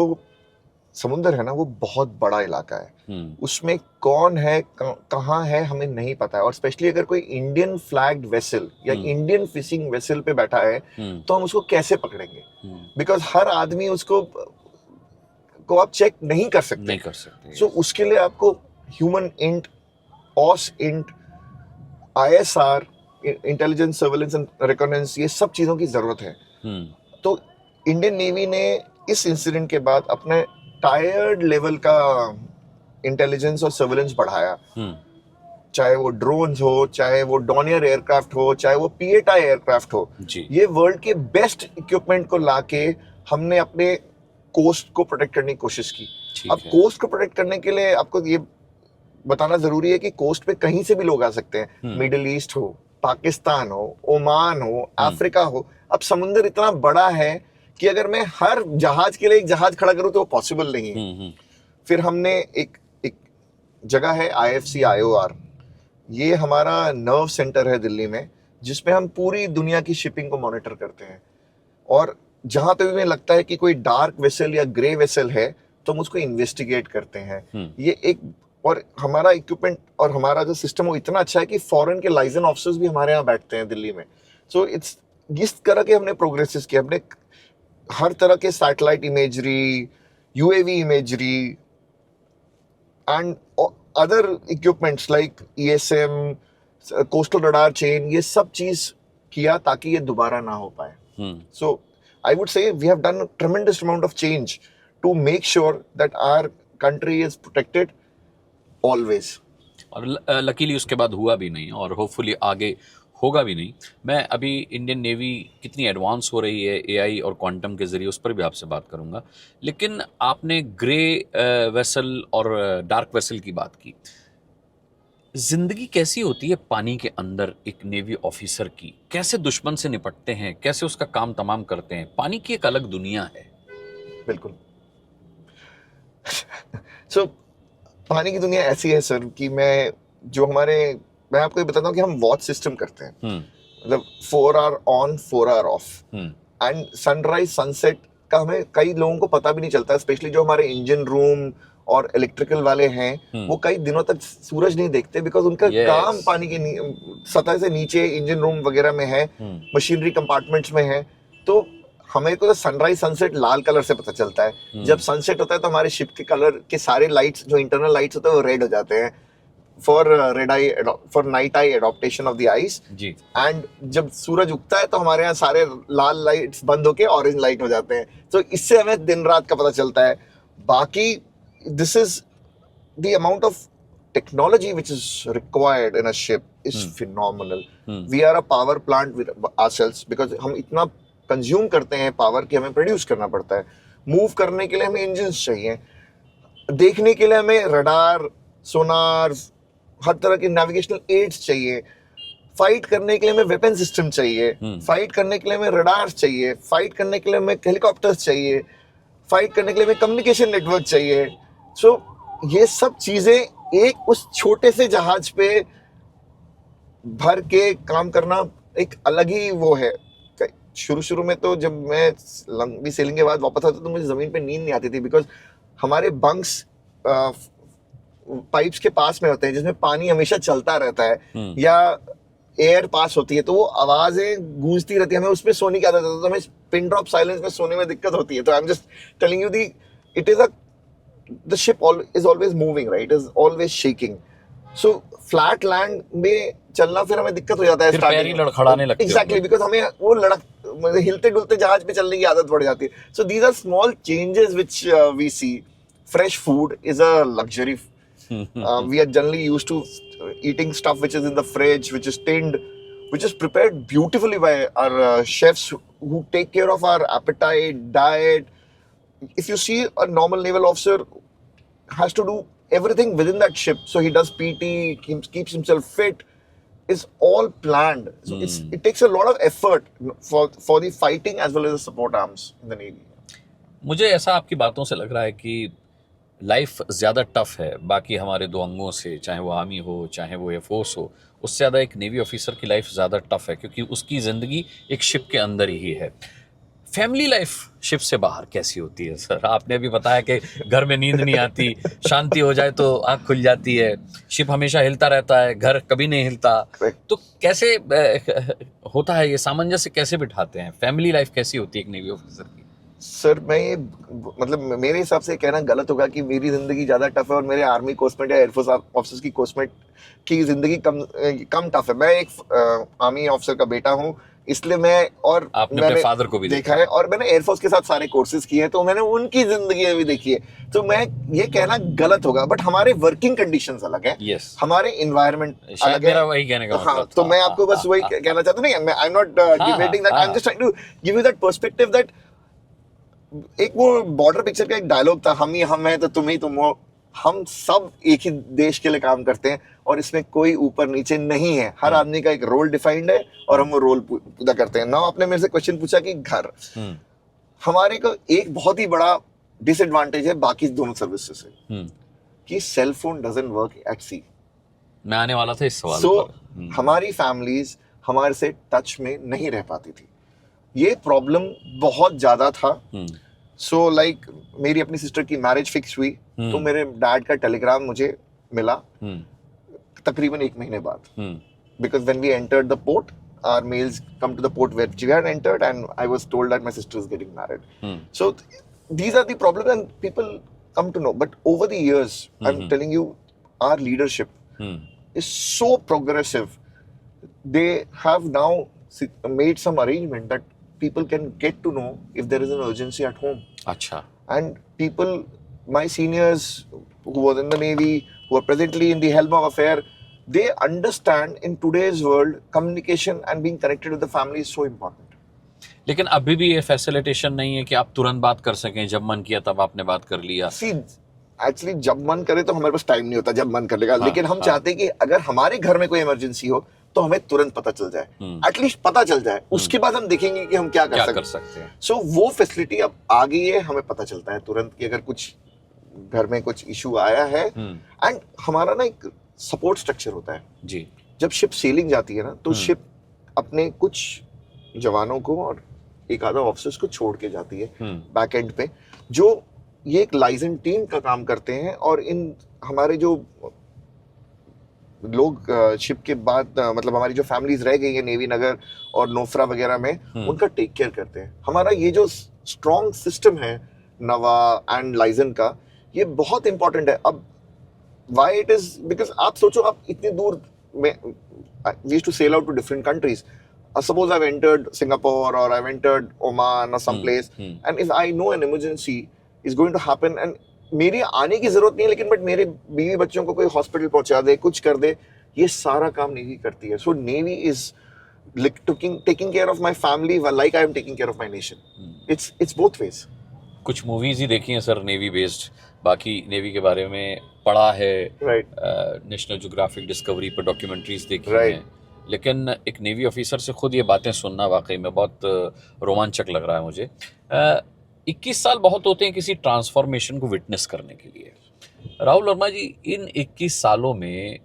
समुंदर है ना वो बहुत बड़ा इलाका है। उसमें कौन है कहाँ है हमें नहीं पता है, और स्पेशली अगर कोई इंडियन फ्लैग्ड वेसल या इंडियन फिशिंग वेसल पे बैठा है तो हम उसको कैसे पकड़ेंगे? बिकॉज हर आदमी उसको को आप चेक नहीं कर सकते। सो उसके लिए आपको HUMINT, OSINT, ISR, intelligence surveillance and reconnaissance, ये सब चीजों की जरूरत है। तो इंडियन नेवी ने इस इंसिडेंट के बाद अपने टायर्ड लेवल का इंटेलिजेंस और सर्वेलेंस बढ़ाया। चाहे वो ड्रोन्स हो, चाहे वो डॉनियर एयरक्राफ्ट हो, चाहे वो PATI एयरक्राफ्ट हो, ये वर्ल्ड के बेस्ट इक्विपमेंट को लाके हमने अपने कोस्ट को प्रोटेक्ट करने की कोशिश की। अब कोस्ट को प्रोटेक्ट करने के लिए आपको ये बताना जरूरी है कि कोस्ट पे कहीं से भी लोग आ सकते हैं। मिडिल ईस्ट हो, पाकिस्तान हो, ओमान हो, अफ्रीका हो। अब समुंदर इतना बड़ा है कि अगर मैं हर जहाज के लिए एक जहाज खड़ा करूं तो वो पॉसिबल नहीं है। फिर हमने एक जगह है IFC IOR, ये हमारा नर्व सेंटर है दिल्ली में, जिसमें हम पूरी दुनिया की शिपिंग को मॉनिटर करते हैं। और जहां पे भी हमें लगता है कि कोई डार्क वेसल या ग्रे वेसल है तो हम उसको इन्वेस्टिगेट करते हैं। ये एक, और हमारा इक्विपमेंट और हमारा जो सिस्टम वो इतना अच्छा है कि फॉरेन के लाइसेंस ऑफिसर्स भी हमारे यहाँ बैठते हैं दिल्ली में। सो इट्स इस तरह के हमने प्रोग्रेसेस किए। हमने हर तरह के satellite imagery, UAV imagery and other equipments like ESM, coastal radar chain, ये सब चीज किया ताकि ये दोबारा ना हो पाए। सो I would say we have done a tremendous amount of change to make sure that our country is protected always. और लकीली उसके बाद हुआ भी नहीं, और होपफुली आगे होगा भी नहीं। मैं अभी इंडियन नेवी कितनी एडवांस हो रही है AI और क्वांटम के जरिए, उस पर भी आपसे बात करूंगा। लेकिन आपने ग्रे वेसल और डार्क वेसल की बात की। जिंदगी कैसी होती है पानी के अंदर एक नेवी ऑफिसर की? कैसे दुश्मन से निपटते हैं, कैसे उसका काम तमाम करते हैं? पानी की एक अलग दुनिया है। बिल्कुल। सो पानी की दुनिया ऐसी है सर कि मैं आपको ये बताता हूँ कि हम वॉच सिस्टम करते हैं। मतलब 4 hour on 4 hour off, and sunrise sunset का हमें कई लोगों को पता भी नहीं चलता, स्पेशली जो हमारे इंजन रूम और इलेक्ट्रिकल वाले हैं। वो कई दिनों तक सूरज नहीं देखते बिकॉज उनका काम पानी की सतह से नीचे इंजन रूम वगैरह में है, मशीनरी कंपार्टमेंट्स में है। तो हमें को तो सनराइज सनसेट लाल कलर से पता चलता है। जब सनसेट होता है तो हमारे शिप के कलर के सारे लाइट्स, जो इंटरनल लाइट्स होते हैं, वो रेड हो जाते हैं। For red eye, for night eye adaptation of the eyes. जी। एंड जब सूरज उगता है तो हमारे यहाँ सारे लाल लाइट्स बंद होके ऑरेंज लाइट हो जाते हैं, तो इससे हमें दिन रात का पता चलता है। बाकी this is the amount of technology which is required in a ship is phenomenal. We are a power plant with ourselves because हम इतना कंज्यूम करते हैं पावर कि हमें प्रोड्यूस करना पड़ता है। मूव करने के लिए हमें इंजन्स चाहिए, देखने के लिए हमें रडार, सोनार, हर तरह के नेविगेशनल एड्स चाहिए, फाइट करने के लिए हमें वेपन सिस्टम चाहिए, फाइट करने के लिए हमें रडार चाहिए, फाइट करने के लिए हमें हेलीकॉप्टर्स चाहिए, फाइट करने के लिए हमें कम्युनिकेशन नेटवर्क चाहिए। सो ये सब चीजें एक उस छोटे से जहाज पे भर के काम करना एक अलग ही वो है। शुरू में तो जब मैं लंबी सेलिंग के बाद वापस आता तो मुझे जमीन पे नींद नहीं आती थी, बिकॉज हमारे बंक्स पाइप्स के पास में होते हैं जिसमें पानी हमेशा चलता रहता है या एयर पास होती है, तो वो आवाजें गूंजती रहती है, हमें उसमें सोने की आदत होती है, तो हमें पिन ड्रॉप साइलेंस में सोने में दिक्कत होती है। तो आई am just telling you the it is the ship is always moving, right? It is always shaking. So flat land में चलना फिर हमें दिक्कत हो जाता है, फिर पैर ही लड़खड़ाने लगते हैं। Exactly, because हमें वो हिलते डुलते जहाज पे चलने की आदत पड़ जाती है। So these are small changes which we see. Fresh food is a luxury. We are generally used to eating stuff which is in the fridge, which is tinned, which is prepared beautifully by our chefs who take care of our appetite, diet. If you see a normal naval officer has to do everything within that ship, so he does PT, keeps himself fit, is all planned. So it takes a lot of effort for the fighting as well as the support arms in the Navy. मुझे ऐसा आपकी बातों से लग रहा है कि life ज़्यादा टफ है बाकी हमारे दो अंगों से, चाहे वो आर्मी हो चाहे वो एयरफोर्स हो, उससे ज़्यादा एक नेवी ऑफिसर की लाइफ ज़्यादा टफ है क्योंकि उसकी ज़िंदगी एक शिप के अंदर ही है। फैमिली लाइफ शिप से बाहर कैसी होती है सर? आपने अभी बताया कि घर में नींद नहीं आती, शांति हो जाए तो आँख खुल जाती है, शिप हमेशा हिलता रहता है, घर कभी नहीं हिलता, तो कैसे होता है ये सामंजस्य कैसे बिठाते हैं? फैमिली लाइफ कैसी होती है एक नेवी ऑफिसर की? सर मैं ये मतलब मेरे हिसाब से कहना गलत होगा कि मेरी जिंदगी ज्यादा टफ है और मेरे आर्मी कोस्टमेट या एयरफोर्स ऑफिसर्स की कोस्टमेट की जिंदगी कम टफ है। मैं एक आर्मी ऑफिसर का बेटा हूँ, इसलिए मैं और आपने अपने फादर को भी देखा है और मैंने एयरफोर्स के साथ सारे कोर्सेज किए हैं, तो मैंने उनकी जिंदगी भी देखी है। तो मैं ये कहना गलत होगा, बट हमारे वर्किंग कंडीशंस अलग हैं, हमारे एनवायरनमेंट अलग है। वही कहने का हाँ, तो मैं आपको बस वही कहना चाहता हूँ। नहीं, I am not debating that, I am just trying to give you that perspective that एक वो बॉर्डर पिक्चर का एक डायलॉग था, हम ही हम है तो तुम ही तुम हो। हम सब एक ही देश के लिए काम करते हैं और इसमें कोई ऊपर नीचे नहीं है, हर आदमी का एक रोल डिफाइंड है और हम वो रोल पूरा करते हैं। नाउ आपने मेरे से क्वेश्चन पूछा कि घर, हमारे को एक बहुत ही बड़ा डिसएडवांटेज है बाकी दोनों सर्विसेज से कि cell phone doesn't work at sea. मैं आने वाला था इस सवाल पर। हमारी फैमिलीज हमारे से टच में नहीं रह पाती थी, ये प्रॉब्लम बहुत ज्यादा था। सो लाइक मेरी अपनी सिस्टर की मैरिज फिक्स हुई तो मेरे डैड का टेलीग्राम मुझे मिला तकरीबन 1 महीने बाद, because when we entered the port our mails come to the port where we had entered and I was told that my sister is getting married. So these are the problems and people come to know, but over the years I'm telling you our leadership is so progressive. They have now made some arrangement that people can get to know if there is an urgency at home. Acha. And people, my seniors who were in the Navy, who are presently in the helm of affair, they understand in today's world communication and being connected with the family is so important. लेकिन अभी भी ये facilitation नहीं है कि आप तुरंत बात कर सकें, जब मन किया तब आपने बात कर लिया। See, एक्चुअली जब मन करे तो हमारे पास टाइम नहीं होता जब मन करने का, लेकिन हम चाहते हैं कि अगर हमारे घर में कोई इमरजेंसी हो तो हमें तुरंत पता चल जाए, एटलीस्ट पता चल जाए, उसके बाद हम देखेंगे कि हम क्या कर सकते हैं। सो वो फैसिलिटी अब आ गई है, हमें पता चलता है तुरंत कि अगर कुछ घर में कुछ इशू आया है। एंड हमारा ना एक सपोर्ट स्ट्रक्चर होता है जी। जब शिप सेलिंग जाती है ना तो शिप अपने कुछ जवानों को और एक आधा ऑफिसर्स को छोड़ के जाती है बैक एंड पे, जो ये एक लाइजन टीम का काम करते हैं और इन हमारे जो लोग शिप के बाद मतलब हमारी जो फैमिलीज रह गई है नेवी नगर और नोफरा वगैरह में, उनका टेक केयर करते हैं। हमारा ये जो स्ट्रॉन्ग सिस्टम है नवा एंड लाइजन का, ये बहुत इंपॉर्टेंट है। अब why it is, because आप सोचो आप इतनी दूर में, we used to sail out to different countries. Suppose I've entered Singapore or I've entered Oman or some place, and if I know an emergency is going to happen and मेरी आने की जरूरत नहीं है, लेकिन बट मेरे बीवी बच्चों को कोई हॉस्पिटल पहुंचा दे, कुछ कर दे, ये सारा काम नेवी करती है. So navy is taking care of my family like I am taking care of my nation. It's both ways. कुछ मूवीज ही देखी हैं सर नेवी बेस्ड, बाकी नेवी के बारे में पढ़ा है, नेशनल ज्योग्राफिक डिस्कवरी पर डॉक्यूमेंट्रीज देखी हैं, लेकिन एक नेवी ऑफिसर से खुद ये बातें सुनना वाकई में बहुत रोमांचक लग रहा है मुझे. 21 साल बहुत होते हैं किसी ट्रांसफॉर्मेशन को विटनेस करने के लिए. राहुल वर्मा जी, इन 21 सालों में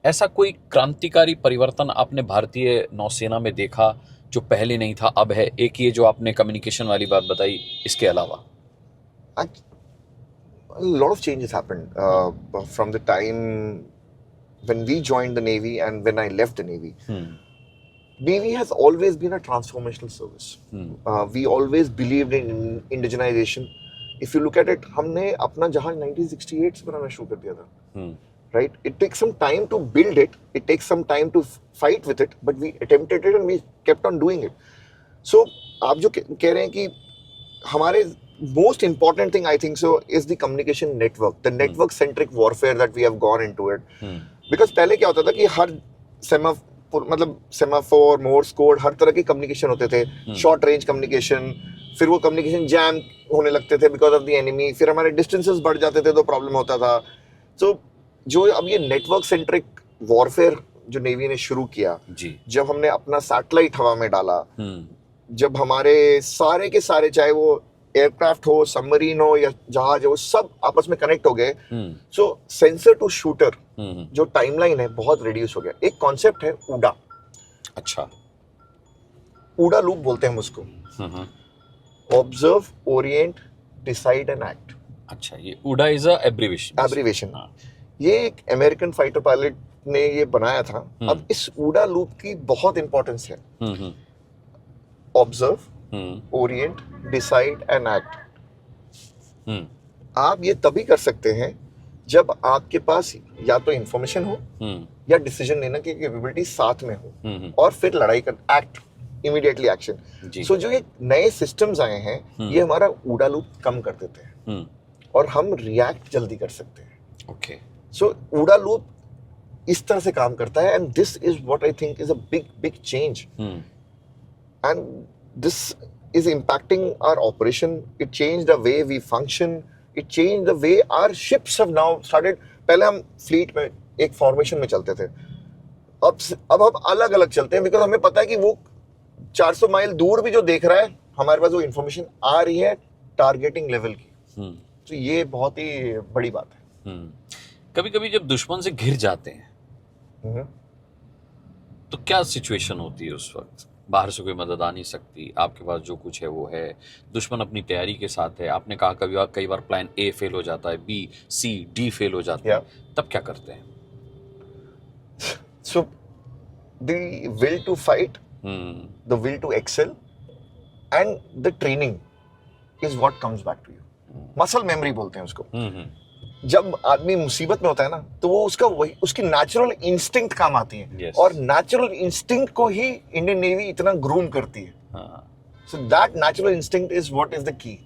ऐसा कोई क्रांतिकारी परिवर्तन आपने भारतीय नौसेना में देखा जो पहले नहीं था अब है? एक ये जो आपने कम्युनिकेशन वाली बात बताई, इसके अलावा a lot of changes happened from the time when we joined the Navy and when I left the Navy. Navy has always been a transformational service. We always believed in indigenization. If you look at it, हमने अपना जहाज 1968 से बनाना शुरू कर दिया था. Right? It takes some time to build it. It takes some time to fight with it, but we attempted it and we kept on doing it. So आप जो कह रहे हैं कि हमारे most important thing I think so is the communication network, the network centric warfare that we have gone into it. Because पहले क्या होता था कि हर सेमाफोर, मोर्स कोड, हर तरह के कम्युनिकेशन होते थे, शॉर्ट रेंज कम्युनिकेशन, फिर वो कम्युनिकेशन जैम होने लगते थे बिकॉज ऑफ द एनिमी, फिर हमारे डिस्टेंसेस बढ़ जाते थे तो प्रॉब्लम होता था. So जो अब ये नेटवर्क सेंट्रिक वॉरफेयर जो नेवी ने शुरू किया जी, जब हमने अपना सैटेलाइट हवा में डाला, जब हमारे सारे के सारे, चाहे वो एयरक्राफ्ट हो, सबमरीन हो या जहाज हो, सब आपस में कनेक्ट हो गए. सो सेंसर टू शूटर जो टाइमलाइन है बहुत रिड्यूस हो गया. एक कॉन्सेप्ट है उडा. अच्छा, उडा लूप बोलते हैं हम उसको. Observe, Orient, decide and act. अच्छा, ये उडा इज अ एब्रिविएशन. ये एक अमेरिकन फाइटर पायलट ने ये बनाया था. अब इस उडा लूप की बहुत इंपॉर्टेंस है. Observe, Orient, decide and act. आप ये तभी कर सकते हैं जब आपके पास या तो इंफॉर्मेशन हो या डिसीजन लेने की कैपेबिलिटी साथ में हो, और फिर लड़ाई कर एक्ट, इमीडिएटली एक्शन. सो जो ये नए सिस्टम्स आए हैं ये हमारा उडा लूप कम कर देते हैं और हम रिएक्ट जल्दी कर सकते हैं. ओके, सो उडा लूप इस तरह से काम करता है, and this is what I think is a big change. And this is impacting our operation. It changed the way we function. It changed the way our ships have now started. पहले हम fleet में एक formation में चलते थे, अब हम अलग अलग चलते हैं, बिकॉज हमें पता है कि वो 400 माइल दूर भी जो देख रहा है हमारे पास वो इंफॉर्मेशन आ रही है टारगेटिंग लेवल की. तो ये बहुत ही बड़ी बात है. कभी कभी जब दुश्मन से घिर जाते हैं तो क्या सिचुएशन होती है उस वक्त? बाहर से कोई मदद आ नहीं सकती, आपके पास जो कुछ है वो है, दुश्मन अपनी तैयारी के साथ है. आपने कहा कई बार प्लान ए फेल हो जाता है, बी, सी, डी फेल हो जाता है, तब क्या करते हैं? So the will to fight, the will to excel and the training is what comes back to you. Muscle memory बोलते हैं उसको. जब आदमी मुसीबत में होता है ना तो वो उसकी नेचुरल इंस्टिंक्ट काम आती है. और नेचुरल इंस्टिंक्ट को ही इंडियन नेवी इतना ग्रूम करती है. So that natural instinct is what is the key.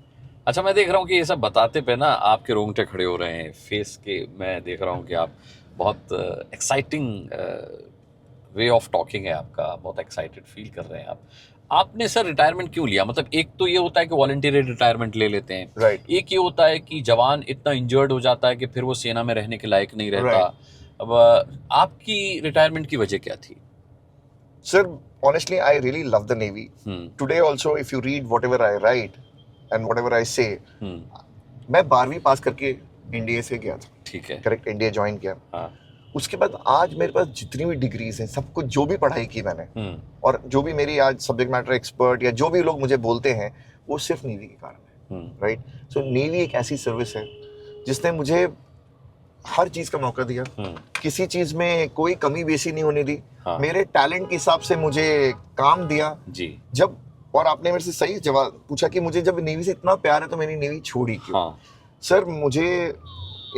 अच्छा, मैं देख रहा हूँ कि ये सब बताते पे ना आपके रोंगटे खड़े हो रहे हैं फेस के. मैं देख रहा हूँ कि आप बहुत एक्साइटिंग वे ऑफ टॉकिंग है आपका, बहुत एक्साइटेड फील कर रहे हैं आप. आपने सर रिटायरमेंट क्यों लिया? मतलब एक तो ये होता है कि वॉलंटियरी रिटायरमेंट ले लेते हैं, राइट. एक ये होता है कि जवान इतना इंजर्ड हो जाता है कि फिर वो सेना में रहने के लायक नहीं रहता. अब आपकी रिटायरमेंट की वजह क्या थी? Sir, honestly I really love the Navy. Today also if you read whatever I write and whatever I say, मैं 12वीं पास करके इंडिया से गया था. ठीक है, करेक्ट, इंडिया ज्वाइन किया. उसके बाद आज मेरे पास जितनी भी डिग्रीज हैं, सब कुछ जो भी पढ़ाई की मैंने, और जो भी मेरी आज सब्जेक्ट मैटर एक्सपर्ट या जो भी लोग मुझे बोलते हैं, वो सिर्फ नेवी के कारण है. राइट. सो नेवी एक ऐसी सर्विस है जिसने मुझे हर चीज का मौका दिया. किसी चीज में कोई कमी बेसी नहीं होने दी. मेरे टैलेंट के हिसाब से मुझे काम दिया जी. जब, और आपने मेरे से सही जवाब पूछा कि मुझे जब नेवी से इतना प्यार है तो मैंने नेवी छोड़ी क्यों. सर, मुझे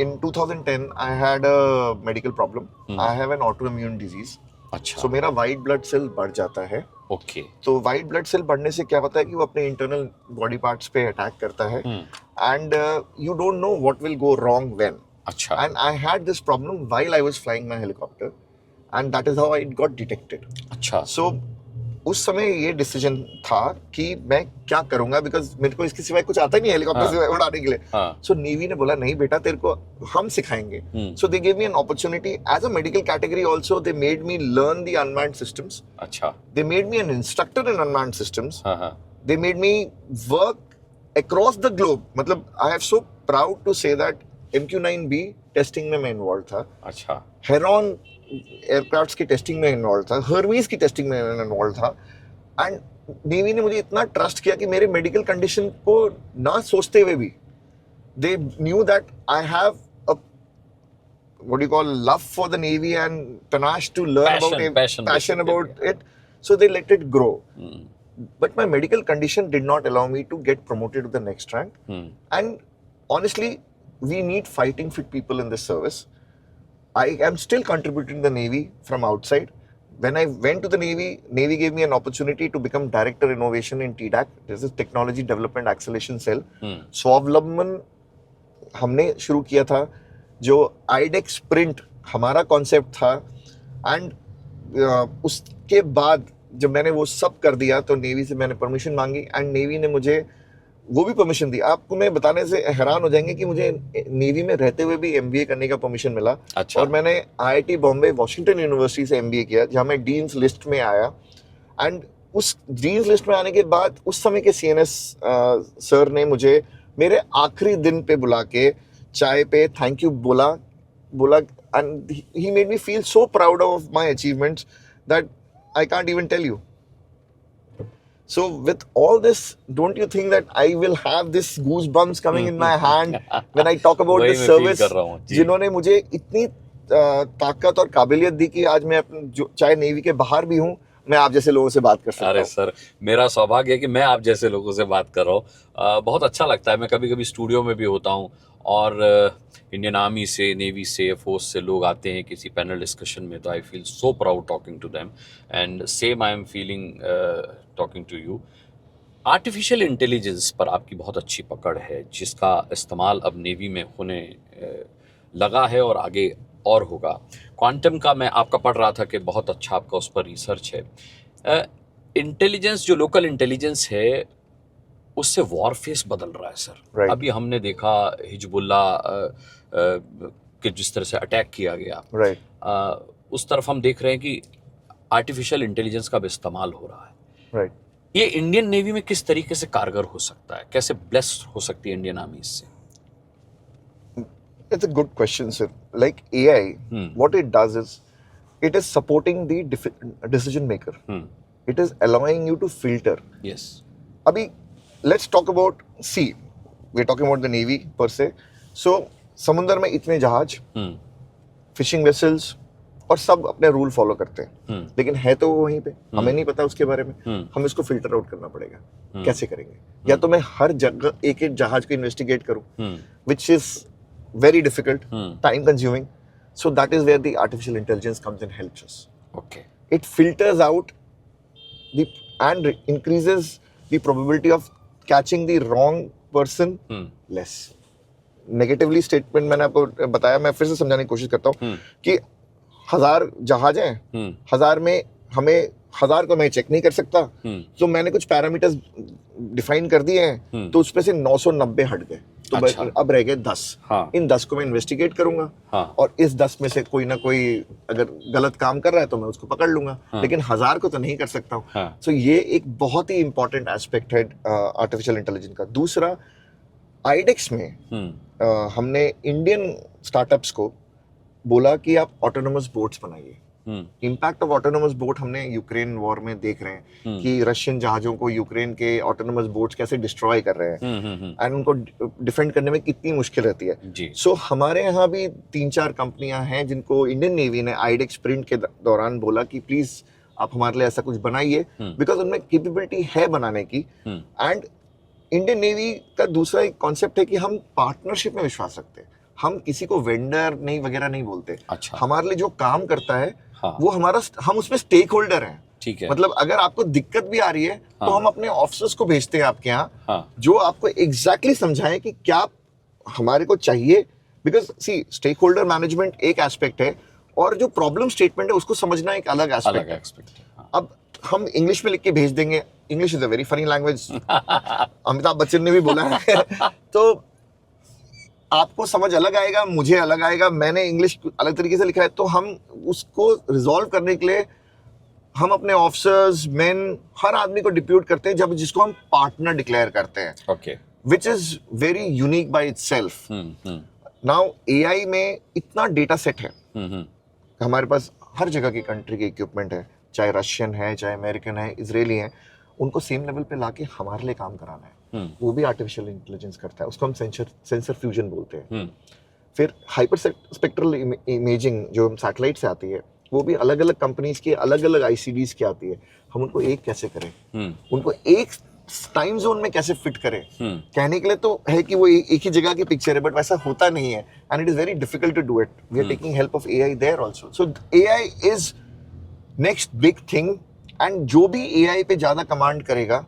in 2010 I had a medical problem. I have an autoimmune disease. अच्छा, So मेरा white blood cell बढ़ जाता है. ओके, तो white blood cell बढ़ने से क्या होता है कि वो अपने internal body parts पे attack करता है. And you don't know what will go wrong when. अच्छा, And I had this problem while I was flying my helicopter, and that is how it got detected. अच्छा, So उस समय ये decision था कि मैं क्या करूंगा, बिकॉज मेरे को इसके सिवाय कुछ आता ही नहीं हेलीकॉप्टर हाँ, से उड़ाने के लिए. हाँ, सो नेवी ने बोला नहीं बेटा तेरे को हम सिखाएंगे. So they give me an opportunity as a medical category. Also they made me learn the unmanned systems. अच्छा, they made me an instructor in unmanned systems. हाँ, हाँ, they made me work across the globe. मतलब I am so proud to say that MQ-9B testing में मैं involve था. अच्छा, Heron aircrafts की testing में इन्वॉल्व था. हर्वीज की टेस्टिंग में इन्वॉल्व था. एंड नेवी ने मुझे इतना ट्रस्ट किया कि मेरे मेडिकल कंडीशन को ना सोचते हुए भी they knew that I have a what you call love for the navy and panache to learn about it, passion passion basically, about it. So they let it grow. But my medical condition did not allow me to get promoted to the next rank. And honestly, we need fighting fit people in this service. I am still contributing to the Navy from outside. When I went to the Navy, Navy gave me an opportunity to become Director Innovation in TDAC. This is Technology Development Acceleration Cell. स्वावलंबन हमने शुरू किया था. जो IDEX Sprint हमारा concept था. And उसके बाद जब मैंने वो सब कर दिया तो नेवी से मैंने परमिशन मांगी एंड नेवी ने मुझे वो भी परमिशन दी. आपको मैं बताने से हैरान हो जाएंगे कि मुझे नेवी में रहते हुए भी MBA करने का परमिशन मिला. अच्छा, और मैंने IIT बॉम्बे वॉशिंगटन यूनिवर्सिटी से MBA किया जहाँ मैं डीन्स लिस्ट में आया. एंड उस डीन्स लिस्ट में आने के बाद उस समय के CNS सर ने मुझे मेरे आखिरी दिन पे बुला के चाय पे थैंक यू बोला. And he made me feel so proud of my achievements that I can't even tell you. So with all this, don't you think that I will have this goosebumps coming in my hand when I talk about वही this मैं feel service कर रहा हूँ, जी. जिन्होंने मुझे इतनी ताकत और काबिलियत दी कि आज मैं अपने चाहे नेवी के बाहर भी हूँ मैं आप जैसे लोगों से बात कर सकता अरे हूँ. सर, मेरा सौभाग्य है कि मैं आप जैसे लोगों से बात कर रहा हूँ. बहुत अच्छा लगता है. मैं कभी कभी स्टूडियो में भी होता हूँ और इंडियन आर्मी से, नेवी से, एयरफोर्स से लोग आते हैं किसी पैनल डिस्कशन में, तो I feel so proud talking to them and same I am feeling talking to you. Artificial intelligence पर आपकी बहुत अच्छी पकड़ है, जिसका इस्तेमाल अब नेवी में होने लगा है और आगे और होगा. क्वांटम का मैं आपका पढ़ रहा था कि बहुत अच्छा आपका उस पर रिसर्च है. इंटेलिजेंस जो लोकल इंटेलिजेंस है उससे वॉरफेस बदल रहा है सर. Right. अभी हमने देखा हिजबुल्ला के जिस तरह से अटैक किया गया, Right. उस तरफ हम देख रहे हैं कि आर्टिफिशियल इंटेलिजेंस का भी इस्तेमाल हो रहा है. Right. ये इंडियन नेवी में किस तरीके से कारगर हो सकता है, कैसे ब्लेस्ड हो सकती है इंडियन आर्मी इससे? It's a good question, sir. Like AI, what it does is it is supporting the decision maker. It is allowing you to filter. Yes. Abhi, let's talk about sea. We're talking about the Navy per se. So, समुंदर में इतने जहाज, fishing vessels और सब अपने rule follow करते हैं. लेकिन है तो वो वहीं पे, हमें नहीं पता उसके बारे में. हम इसको फिल्टर आउट करना पड़ेगा. कैसे करेंगे? या तो मैं हर जगह एक एक जहाज को इन्वेस्टिगेट करूं, which is very difficult, time consuming. So that is where the artificial intelligence comes and helps us. Okay. It filters out and increases the probability of catching the wrong person less. Negatively statement मैंने आपको बताया, मैं फिर से समझाने की कोशिश करता हूँ कि 1000 जहाज हैं, 1000 में हमें 1000 को मैं चेक नहीं कर सकता. तो मैंने कुछ पैरामीटर्स डिफाइन कर दिए हैं, तो उसमें से 990 हट गए. तो अच्छा. अब रह गए 10. हाँ. इन 10 को मैं इन्वेस्टिगेट करूंगा. हाँ. और इस 10 में से कोई ना कोई अगर गलत काम कर रहा है तो मैं उसको पकड़ लूंगा. हाँ. लेकिन 1000 को तो नहीं कर सकता हूँ. हाँ. तो ये एक बहुत ही इंपॉर्टेंट एस्पेक्ट है आर्टिफिशियल इंटेलिजेंस का. दूसरा, आईडेक्स में हमने इंडियन स्टार्टअप्स को बोला कि आप ऑटोनोमस बोट्स बनाइए. इम्पैक्ट ऑफ ऑटोनोमस बोट हमने यूक्रेन वॉर में देख रहे हैं कि रशियन जहाजों को यूक्रेन के ऑटोनोमस बोट्स कैसे डिस्ट्रॉय कर रहे हैं एंड उनको डिफेंड करने में कितनी मुश्किल रहती है. सो हमारे यहाँ भी 3-4 कंपनियां हैं जिनको इंडियन नेवी ने आईडेक्स स्प्रिंट के दौरान बोला कि प्लीज आप हमारे लिए ऐसा कुछ बनाइए, बिकॉज उनमें कैपेबिलिटी है बनाने की. एंड इंडियन नेवी का दूसरा एक कॉन्सेप्ट है कि हम पार्टनरशिप में विश्वास रखते हैं. हम किसी को वेंडर नहीं वगैरह नहीं बोलते। अच्छा। हमारे लिए जो काम करता है हाँ। वो हमारा, हम उसमें स्टेक होल्डर हैं। ठीक है। मतलब अगर आपको दिक्कत भी आ रही है तो हम अपने ऑफिसर्स को भेजते हैं आपके यहाँ, जो आपको एग्जैक्टली समझाएं कि क्या हमारे को चाहिए। Because see stakeholder management एक एस्पेक्ट है और जो प्रॉब्लम स्टेटमेंट है उसको समझना एक अलग एस्पेक्ट है। अब हम इंग्लिश में लिख के भेज देंगे, English is a very funny language, Amitabh Bachchan ने भी बोला है तो आपको समझ अलग आएगा, मुझे अलग आएगा, मैंने इंग्लिश अलग तरीके से लिखा है, तो हम उसको रिजॉल्व करने के लिए हम अपने ऑफिसर्स, मेन, हर आदमी को डिप्यूट करते हैं, जब जिसको हम पार्टनर डिक्लेयर करते हैं। Okay. Which is very unique by itself. Now AI में इतना डेटा सेट है, हमारे पास हर जगह की कंट्री के इक्विपमेंट है, चाहे रशियन है, चाहे अमेरिकन है, इजरायली है, उनको सेम लेवल पे लाके हमारे लिए काम कराना है। वो भी आर्टिफिशियल इंटेलिजेंस करता है, उसको हम सेंसर फ्यूजन बोलते हैं। फिर हाइपर स्पेक्ट्रल इमेजिंग जो सैटेलाइट से आती है, वो भी अलग अलग कंपनीज की अलग अलग आईसीडीज की आती है। हम उनको एक कैसे करें, उनको एक टाइम जोन में कैसे फिट करें। कहने के लिए तो है कि वो एक ही जगह की पिक्चर है, बट वैसा होता नहीं है, and it is very difficult to do it. We are taking help of AI there also. So AI is next big thing, and जो भी एआई पे ज्यादा कमांड करेगा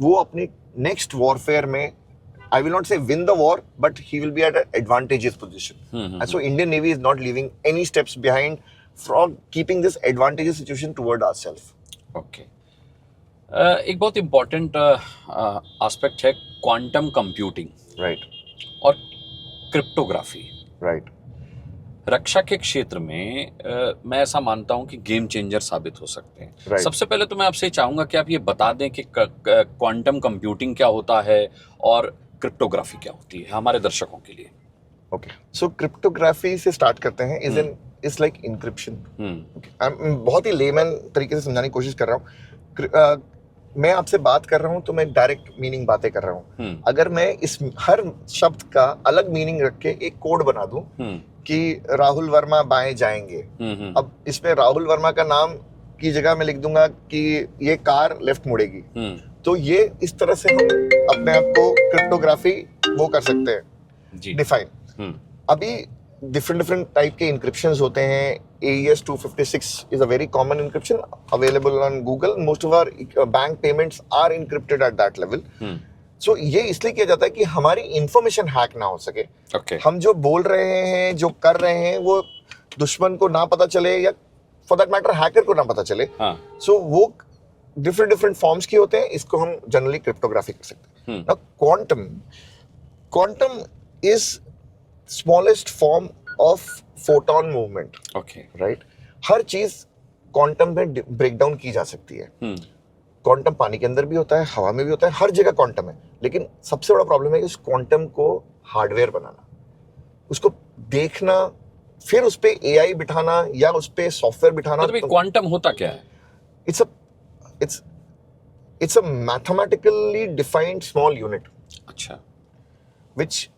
वो अपनी नेक्स्ट वॉरफेयर में, I will not say win the war, but he will be at an advantageous position. And so Indian Navy is not leaving any steps behind from keeping this advantageous situation toward ourselves. Okay. एक बहुत important aspect है quantum computing, Right. और cryptography. Right. रक्षा के क्षेत्र में मैं ऐसा मानता हूं कि गेम चेंजर साबित हो सकते हैं। Right. सबसे पहले तो मैं आपसे चाहूंगा कि आप ये बता दें कि क्वांटम कंप्यूटिंग क्या होता है और क्रिप्टोग्राफी क्या होती है हमारे दर्शकों के लिए। Okay. So cryptography से स्टार्ट करते हैं। is like encryption. बहुत ही लेमन तरीके से समझाने की कोशिश कर रहा हूँ। मैं आपसे बात कर रहा हूँ तो मैं डायरेक्ट मीनिंग बातें कर रहा हूँ। अगर मैं इस हर शब्द का अलग मीनिंग रख के एक कोड बना दूं कि राहुल वर्मा बाएं जाएंगे, अब इसमें राहुल वर्मा का नाम की जगह मैं लिख दूंगा कि ये कार लेफ्ट मुड़ेगी, तो ये इस तरह से हम अपने आप को क्रिप्टोग्राफी वो कर सकते हैं डिफाइन। अभी डिफरेंट टाइप के इंक्रिप्शंस होते हैं। AES 256 is a very common encryption available on Google. Most of our bank payments are encrypted at that level. So ये इसलिए किया जाता है कि हमारी इंफॉर्मेशन हैक ना हो सके। Okay. हम जो बोल रहे हैं, जो कर रहे हैं, वो दुश्मन को ना पता चले, या फॉर दैट मैटर हैकर को ना पता चले। सो वो डिफरेंट फॉर्म्स के होते हैं, इसको हम जनरली क्रिप्टोग्राफी कर सकते हैं। Quantum is smallest form of photon movement. Okay. Right. हर चीज क्वांटम में ब्रेक डाउन की जा सकती है। क्वांटम पानी के अंदर भी होता है, हवा में भी होता है, हर जगह क्वांटम है। लेकिन सबसे बड़ा प्रॉब्लम है कि उस क्वांटम को हार्डवेयर बनाना, उसको देखना, फिर उस पे एआई बिठाना या उस पे सॉफ्टवेयर बिठाना। मतलब क्वांटम होता क्या है? It's a mathematically defined small unit. अच्छा। Which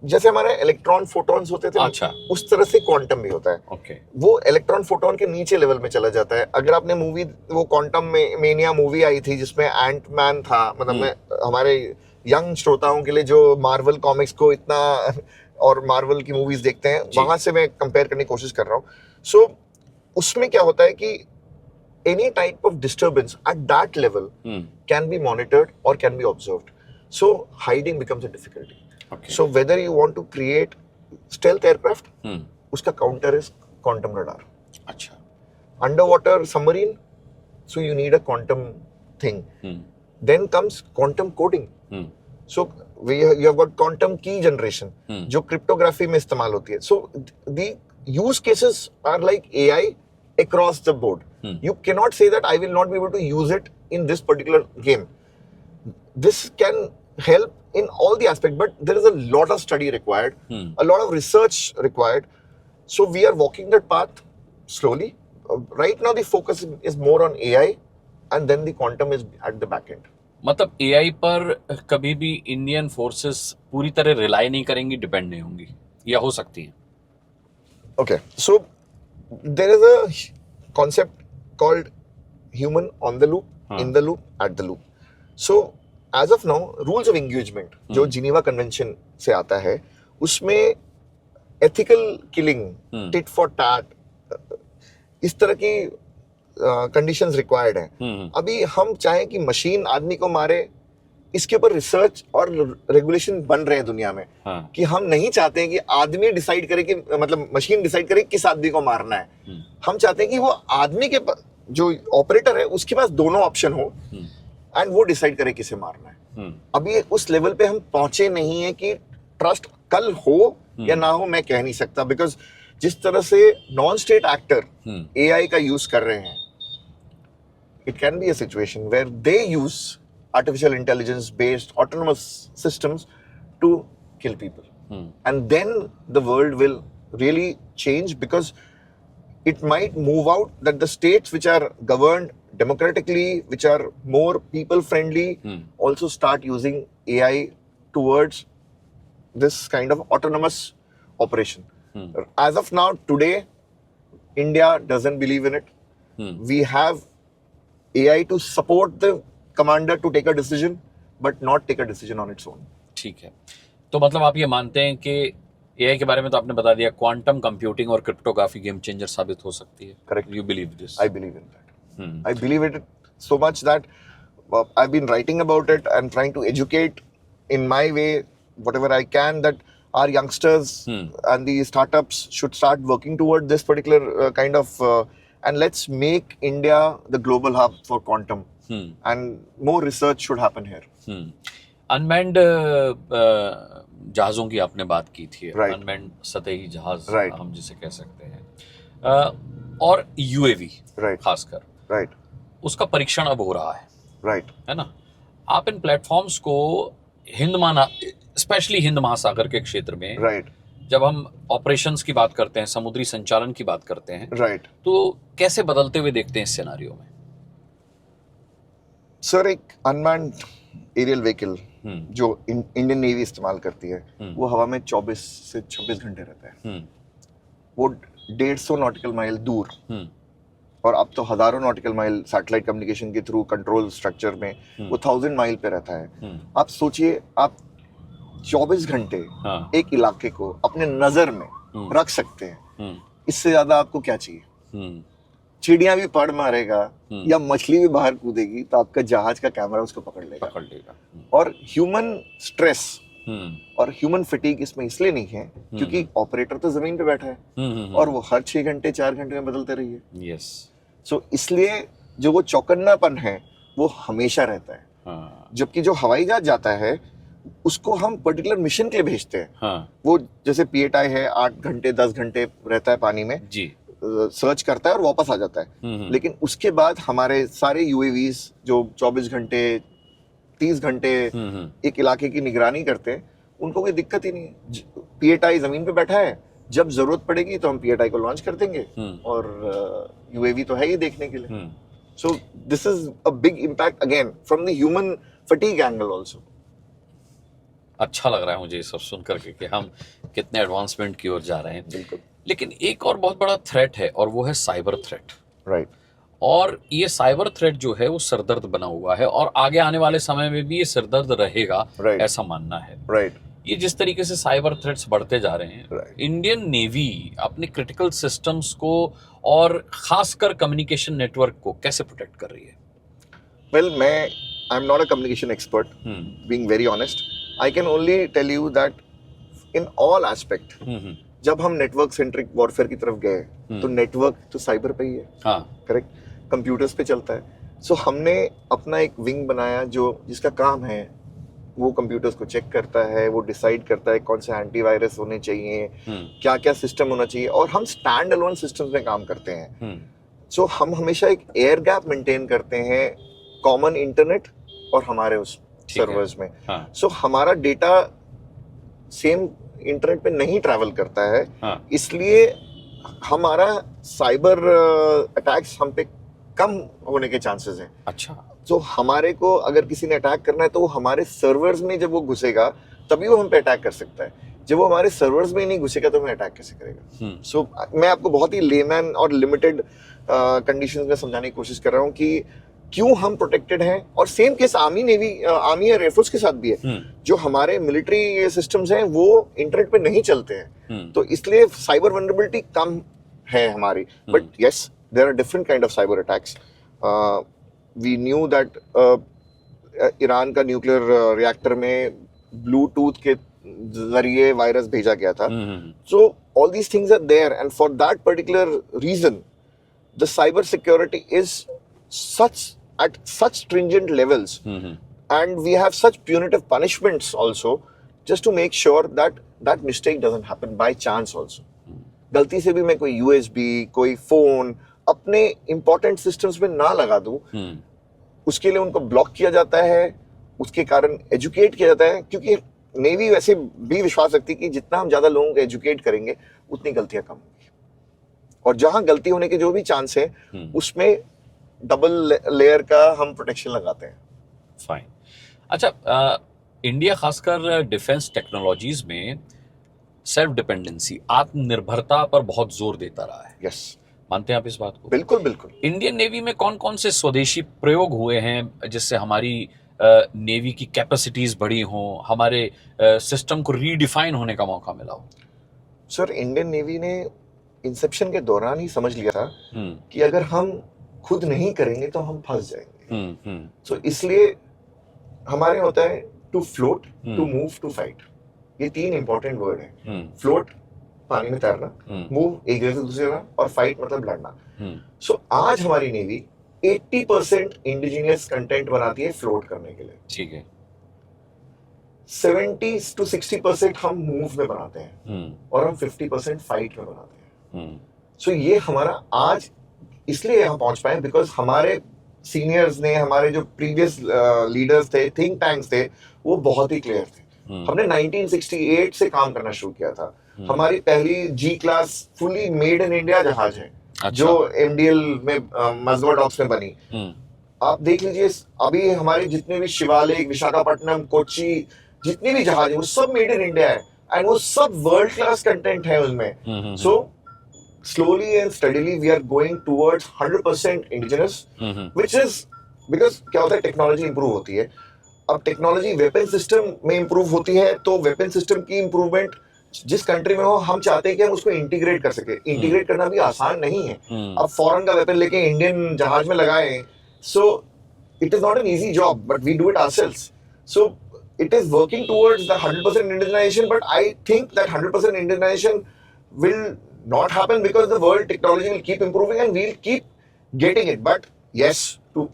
जैसे हमारे इलेक्ट्रॉन फोटॉन्स होते थे, अच्छा, उस तरह से क्वांटम भी होता है। ओके। वो इलेक्ट्रॉन फोटॉन के नीचे लेवल में चला जाता है। अगर आपने मूवी, वो क्वांटम मेनिया मूवी आई थी जिसमें एंट मैन था, मतलब मैं हमारे यंग श्रोताओं के लिए जो मार्वल कॉमिक्स को इतना और मार्वल की मूवीज देखते हैं, वहां से मैं कंपेयर करने की कोशिश कर रहा हूँ। सो उसमें क्या होता है कि any type of disturbance at that level can be monitored or can be observed. So hiding becomes a difficulty. Okay. So whether you want to create stealth aircraft, uska counter is quantum radar. अच्छा। Underwater submarine, so you need a quantum thing. Then comes quantum coding. So you have got quantum key generation, जो cryptography में इस्तेमाल होती है. So the use cases are like AI across the board. You cannot say that I will not be able to use it in this particular game. This can help in all the aspects, but there is a lot of study required, a lot of research required. So we are walking that path slowly. Right now the focus is more on AI, and then the quantum is at the back end. मतलब AI पर कभी भी Indian forces पूरी तरह rely नहीं करेंगी, depend नहीं होंगी, या हो सकती हैं? Okay, so there is a concept called human on the loop, in the loop, at the loop. So as of now, rules of engagement जो जिनेवा कन्वेंशन से आता है, उसमें ethical killing, tit for tat, इस तरह की conditions required हैं। अभी हम चाहें कि मशीन आदमी को मारे, इसके ऊपर रिसर्च और रेगुलेशन बन रहे हैं दुनिया में। हाँ। कि हम नहीं चाहते हैं कि आदमी डिसाइड करे कि मतलब मशीन डिसाइड करे किस आदमी को मारना है। हम चाहते हैं कि वो आदमी के जो ऑपरेटर है उसके पास दोनों ऑप्शन हो एंड वो डिसाइड करे किसे मारना है। अभी उस लेवल पे हम पहुंचे नहीं है कि ट्रस्ट कल हो या ना हो, मैं कह नहीं सकता, बिकॉज जिस तरह से नॉन स्टेट एक्टर एआई का यूज कर रहे हैं, it can be a situation where they use artificial intelligence based autonomous systems to kill people. And then the world will really change, because it might move out that the states which are governed democratically, which are more people friendly, also start using AI towards this kind of autonomous operation. As of now, today, India doesn't believe in it. We have AI to support the commander to take a decision, but not take a decision on its own. ठीक है, तो मतलब आप ये मानते हैं कि AI के बारे में तो आपने बता दिया, क्वांटम कंप्यूटिंग और क्रिप्टोग्राफी गेम चेंजर साबित हो सकती है। Correct. You believe this? I believe in that. I believe it so much that I've been writing about it and trying to educate in my way whatever I can, that our youngsters and the startups should start working toward this particular kind of and let's make India the global hub for quantum. And more research should happen here. Unmanned जहाजों की आपने बात की थी, Right. Unmanned सतही जहाज Right. हम जिसे कह सकते हैं, और यूएवी Right. खासकर, Right. उसका परीक्षण अब हो रहा है, Right. है ना? आप इन प्लेटफॉर्म्स को स्पेशली हिंद महासागर के क्षेत्र में, Right. जब हम ऑपरेशंस की बात करते हैं, समुद्री संचालन की बात करते हैं, Right. तो कैसे बदलते हुए देखते हैं इस सिनेरियो में? सर, एक अनमैन्ड एरियल व्हीकल जो इंडियन नेवी इस्तेमाल करती है, वो हवा में 24 से 26 घंटे रहता है। वो 150 नॉटिकल माइल दूर, और अब तो हजारों नॉटिकल माइल सैटेलाइट कम्युनिकेशन के थ्रू कंट्रोल स्ट्रक्चर में वो 1000 माइल पे रहता है। आप सोचिए, आप 24 घंटे एक इलाके को अपने नजर में रख सकते हैं। इससे ज्यादा आपको क्या चाहिए? चिड़िया भी पड़ मारेगा या मछली भी बाहर कूदेगी तो आपका जहाज का कैमरा उसको पकड़ लेगा। और ह्यूमन स्ट्रेस और ह्यूमन फटीग इसमें इसलिए नहीं है क्योंकि ऑपरेटर तो जमीन पे बैठा है और वो हर 6 घंटे 4 घंटे में बदलते रहिए। यस। सो इसलिए जो वो चौकन्नापन है वो हमेशा रहता है। जबकि जो हवाई जहाज जाता है उसको हम पर्टिकुलर मिशन के लिए भेजते हैं। वो जैसे पीएटीआई है, 8 घंटे 10 घंटे रहता है पानी में जी, सर्च करता है और वापस आ जाता है। लेकिन उसके बाद हमारे सारे यूएवीज जो 24 घंटे 30 घंटे एक इलाके की निगरानी करते हैं, उनको कोई दिक्कत ही नहीं है। पीएटीआई जमीन पे बैठा है, जब जरूरत पड़ेगी तो हम पीएटीआई को लॉन्च कर देंगे, और यूएवी तो है ही देखने के लिए। So this is a big impact again from the human fatigue angle also. अच्छा लग रहा है मुझे ये सब सुन करके कि हम कितने एडवांसमेंट की ओर जा रहे हैं। बिल्कुल। लेकिन एक और बहुत बड़ा थ्रेट है, और वो है साइबर थ्रेट। राइट। और ये साइबर थ्रेट जो है वो सरदर्द बना हुआ है, और आगे आने वाले समय में भी ये सरदर्द रहेगा, ऐसा मानना है। राइट। ये जिस तरीके से साइबर थ्रेट्स बढ़ते जा रहे हैं, इंडियन नेवी अपने क्रिटिकल सिस्टम्स को और खासकर कम्युनिकेशन नेटवर्क को कैसे प्रोटेक्ट कर रही है? Well, I am not a communication expert, being very honest. I can only tell you that in all aspect, जब हम नेटवर्क सेंट्रिक वॉरफेयर की तरफ गए तो नेटवर्क तो साइबर पे ही है। करेक्ट। कंप्यूटर्स पे चलता है। सो हमने अपना एक विंग बनाया जिसका काम है वो कंप्यूटर्स को चेक करता है, वो डिसाइड करता है कौन से एंटीवायरस होने चाहिए, क्या क्या सिस्टम होना चाहिए, और हम स्टैंड अलोन सिस्टम्स में काम करते हैं। सो हम हमेशा एक एयर गैप मेंटेन करते हैं कॉमन इंटरनेट और हमारे उस सर्वर्स में। सो हमारा डेटा सेम इंटरनेट पे नहीं ट्रैवल करता है। इसलिए हमारा साइबर अटैक्स हम पे कम होने के चांसेस हैं। अच्छा। तो हमारे को अगर किसी ने अटैक करना है तो वो हमारे सर्वर्स में जब वो घुसेगा तभी वो हम पे अटैक कर सकता है। जब वो हमारे सर्वर्स में नहीं घुसेगा तो हमें अटैक कैसे करेगा? सो मैं आपको बहुत ही लेमैन और लिमिटेड कंडीशंस में समझाने की कोशिश कर रहा हूँ कि क्यों हम प्रोटेक्टेड हैं, और same case army navy army या एयरफोर्स के साथ भी है। जो हमारे मिलिट्री सिस्टम्स हैं वो इंटरनेट पे नहीं चलते हैं, तो इसलिए साइबर वल्नरेबिलिटी कम है हमारी। But yes, there are different kind of cyber attacks. We knew that Iran का न्यूक्लियर रिएक्टर में ब्लूटूथ के जरिए वायरस भेजा गया था। So all these things are there, and for that particular reason the cyber security is such at such stringent levels, and we have such punitive punishments also, just to make sure that that mistake doesn't happen by chance also. गलती से भी मैं कोई USB, कोई phone अपने important systems में ना लगा दूं, उसके लिए उनको ब्लॉक किया जाता है, उसके कारण एजुकेट किया जाता है, क्योंकि नेवी वैसे भी विश्वास रखती है कि जितना हम ज्यादा लोगों को एजुकेट करेंगे उतनी गलतियां कम होंगी, और जहां गलती होने के जो भी चांस है उसमें डबल लेयर का हम प्रोटेक्शन लगाते हैं। फाइन। अच्छा, इंडिया खासकर डिफेंस टेक्नोलॉजीज में सेल्फ डिपेंडेंसी, आत्मनिर्भरता पर बहुत जोर देता रहा है। यस, मानते हैं आप इस बात को? बिल्कुल बिल्कुल। इंडियन नेवी में कौन कौन से स्वदेशी प्रयोग हुए हैं जिससे हमारी नेवी की कैपेसिटीज बढ़ी हों, हमारे सिस्टम को रीडिफाइन होने का मौका मिला हो? सर, इंडियन नेवी ने इंसेप्शन के दौरान ही समझ लिया था कि अगर हम खुद नहीं करेंगे तो हम फंस जाएंगे। तो इसलिए हमारे होता है to float, to move, to fight. ये तीन इंपॉर्टेंट वर्ड है। फ्लोट पानी में तैरना, मूव एक जगह से दूसरी जगह, और फाइट मतलब लड़ना। सो आज हमारी नेवी 80% इंडिजिनियस कंटेंट बनाती है फ्लोट करने के लिए। ठीक है। 70 to 60% हम मूव में बनाते हैं, और हम 50% फाइट में बनाते हैं। सो ये हमारा आज इसलिए यहाँ पहुंच पाए बिकॉज हमारे सीनियर्स ने, हमारे जो प्रीवियस लीडर्स थे, थिंक टैंक्स थे, वो बहुत ही क्लियर थे। हमने 1968 से काम करना शुरू किया था। हमारी पहली G class fully made in India जहाज है। अच्छा। जो MDL में मजगा डॉक्स में बनी। आप देख लीजिए, अभी हमारे जितने भी शिवालिक, विशाखापट्टनम, कोच्चि, जितने भी जहाज है वो सब मेड इन इंडिया है, एंड वो सब वर्ल्ड क्लास कंटेंट है उनमें। सो slowly and steadily we are going towards 100% indigenous, which is because क्या होता है, टेक्नोलॉजी इंप्रूव होती है। अब टेक्नोलॉजी वेपन सिस्टम में इंप्रूव होती है, तो वेपन सिस्टम की इंप्रूवमेंट जिस कंट्री में हो, हम चाहते हैं कि हम उसको इंटीग्रेट कर सके। इंटीग्रेट करना भी आसान नहीं है। अब फॉरेन का वेपन लेके इंडियन जहाज में लगाए, so it is not an easy job, but we do it ourselves. So it is working towards the 100% indigenisation, but I think that 100% indigenisation will not happen because the world technology will keep improving and we'll keep getting it. But yes,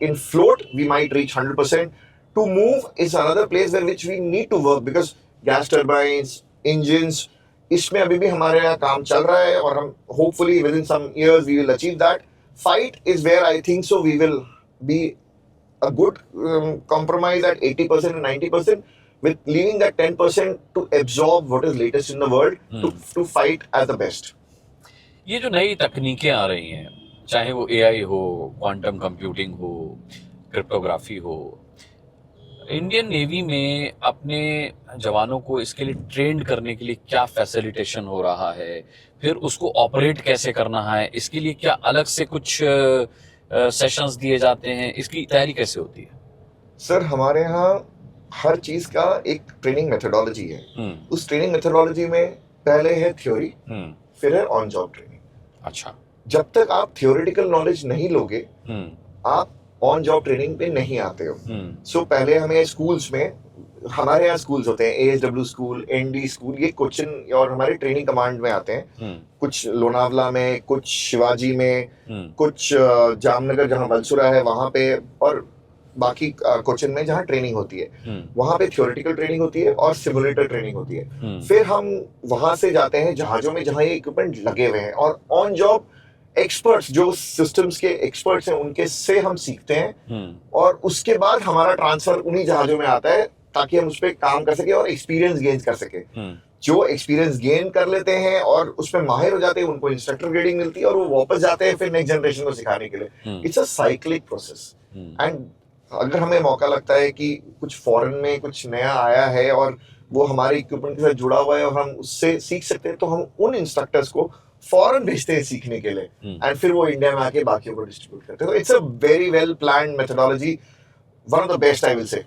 in float we might reach 100%. To move is another place where which we need to work, because gas turbines, engines, इसमें अभी भी हमारे यहाँ काम चल रहा है, और हम hopefully within some years we will achieve that. Fight is where I think so we will be a good compromise at 80% and 90%. With leaving that 10% to absorb what is latest in the world, to fight as the best. ये जो नई तकनीकें आ रही हैं, चाहे वो AI हो, quantum computing हो, क्रिप्टोग्राफी हो, इंडियन नेवी में अपने जवानों को इसके लिए ट्रेंड करने के लिए क्या फैसिलिटेशन हो रहा है, फिर उसको ऑपरेट कैसे करना है, इसके लिए क्या अलग से कुछ सेशंस दिए जाते हैं, इसकी तैयारी कैसे होती है? सर, हमारे यहाँ हर चीज का एक ट्रेनिंग मेथोडोलॉजी है। उस ट्रेनिंग मेथोडोलॉजी में पहले है थ्योरी, फिर है ऑन जॉब ट्रेनिंग। अच्छा। जब तक आप थियोरेटिकल नॉलेज नहीं लोगे, आप ऑन जॉब ट्रेनिंग पे नहीं आते हो। सो पहले हमें स्कूल्स में, हमारे यहाँ स्कूल्स होते हैं, ASW स्कूल, ND स्कूल, ये कोचिन और हमारे ट्रेनिंग कमांड में आते हैं। कुछ लोनावला में, कुछ शिवाजी में, कुछ जामनगर जहाँ बलसुरा है वहां पे, और बाकी कोचिन में जहाँ ट्रेनिंग होती है। वहां पे थियोरेटिकल ट्रेनिंग होती है और सिमुलेटर ट्रेनिंग होती है। फिर हम वहां से जाते हैं जहाजों में जहाँ ये इक्विपमेंट लगे हुए हैं, और ऑन जॉब एक्सपर्ट्स, जो सिस्टम्स के एक्सपर्ट्स हैं, उनके से हम सीखते हैं, और उसके बाद हमारा ट्रांसफर उन्हीं जहाजों में आता है, ताकि हम उस पर काम कर सके और एक्सपीरियंस गेन कर सके। जो एक्सपीरियंस गेन कर लेते हैं और उसमें माहिर हो जाते हैं, उनको इंस्ट्रक्टर ग्रेडिंग मिलती है, और वो वापस जाते हैं फिर नेक्स्ट जनरेशन को सिखाने के लिए। It's a cyclic process. And अगर हमें मौका लगता है कि कुछ फॉरेन में कुछ नया आया है और वो हमारे इक्विपमेंट के साथ जुड़ा हुआ है और हम उससे सीख सकते हैं, तो हम उन इंस्ट्रक्टर्स को फॉरेन भेजते हैं सीखने के लिए, एंड फिर वो इंडिया में आके बाकियों को डिस्ट्रीब्यूट करते हैं. तो it's a very well planned methodology, one of the best I will say.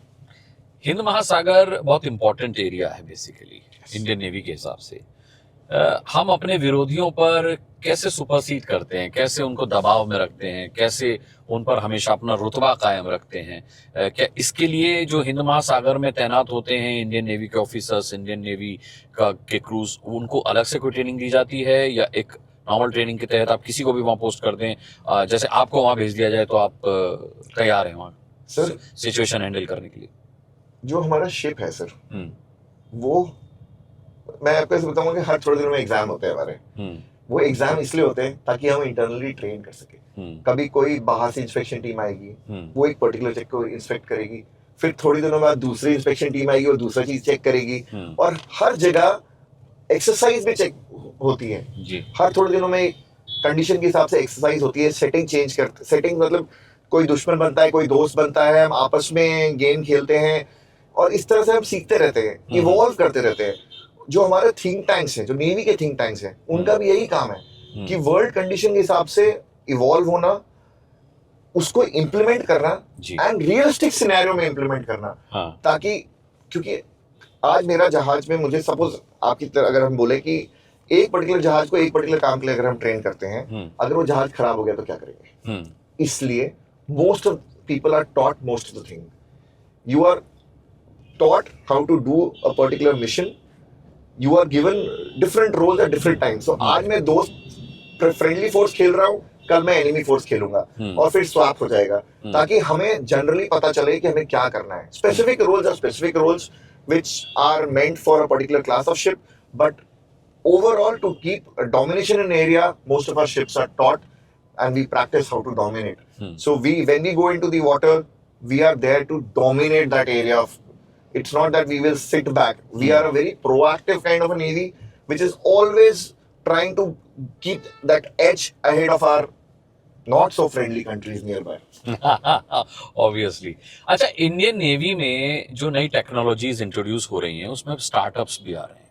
Hind महासागर बहुत इंपॉर्टेंट एरिया है बेसिकली इंडियन नेवी के हिसाब से. हम अपने विरोधियों पर कैसे सुपरसीड करते हैं, कैसे उनको दबाव में रखते हैं, कैसे उन पर हमेशा अपना रुतबा कायम रखते हैं? क्या इसके लिए जो हिंद महासागर में तैनात होते हैं इंडियन नेवी के ऑफिसर्स, इंडियन नेवी के क्रूज, उनको अलग से कोई ट्रेनिंग दी जाती है, या एक नॉर्मल ट्रेनिंग के तहत आप किसी को भी वहां पोस्ट कर दें, जैसे आपको वहां भेज दिया जाए तो आप तैयार हैं वहां सर सिचुएशन हैंडल करने के लिए? जो हमारा शिप है सर, वो मैं आपको ऐसे बताऊंगा कि हर थोड़े दिनों में एग्जाम होते हैं हमारे. वो एग्जाम इसलिए होते हैं ताकि हम इंटरनली ट्रेन कर सके. कभी कोई बाहर से इंस्पेक्शन टीम आएगी, वो एक पर्टिकुलर चेक को इंस्पेक्ट करेगी, फिर थोड़ी दिनों बाद दूसरी इंस्पेक्शन टीम आएगी और दूसरा चीज चेक करेगी, और हर जगह एक्सरसाइज भी चेक होती है जी. हर थोड़े दिनों में कंडीशन के हिसाब से एक्सरसाइज होती है. सेटिंग चेंज करते, सेटिंग मतलब कोई दुश्मन बनता है, कोई दोस्त बनता है, हम आपस में गेम खेलते हैं, और इस तरह से हम सीखते रहते हैं, इवॉल्व करते रहते हैं. जो हमारे थिंक टैंक्स हैं, जो नेवी के थिंक टैंक्स हैं, उनका भी यही काम है कि वर्ल्ड कंडीशन के हिसाब से इवॉल्व होना, उसको इम्प्लीमेंट करना, एंड रियलिस्टिक सिनेरियो में इम्प्लीमेंट करना. ताकि, क्योंकि आज मेरा जहाज में, मुझे सपोज आपकी तरह अगर हम बोले कि एक पर्टिकुलर जहाज को एक पर्टिकुलर काम के लिए अगर हम ट्रेन करते हैं, अगर वो जहाज खराब हो गया तो क्या करेंगे? इसलिए most of people are taught most of the thing. You are taught how to do a particular mission. You are given different roles at different times. So आज मैं दोस्त फ्रेंडली फोर्स खेल रहा हूँ, कल मैं एनिमी फोर्स खेलूंगा, और फिर स्वैप हो जाएगा, ताकि हमें जनरली पता चले कि हमें क्या करना है. Specific roles are specific roles which are meant for a particular class of ship, but overall to keep a domination in area, most of our ships are taught and we practice how to dominate. So when we go into the water, we are there to dominate that area of. It's not that we will sit back. We are a very proactive kind of a navy, which is always trying to keep that edge ahead of our not so friendly countries nearby. Obviously. अच्छा, Indian navy में जो नई technologies introduce हो रही हैं, उसमें startups भी आ रहे हैं,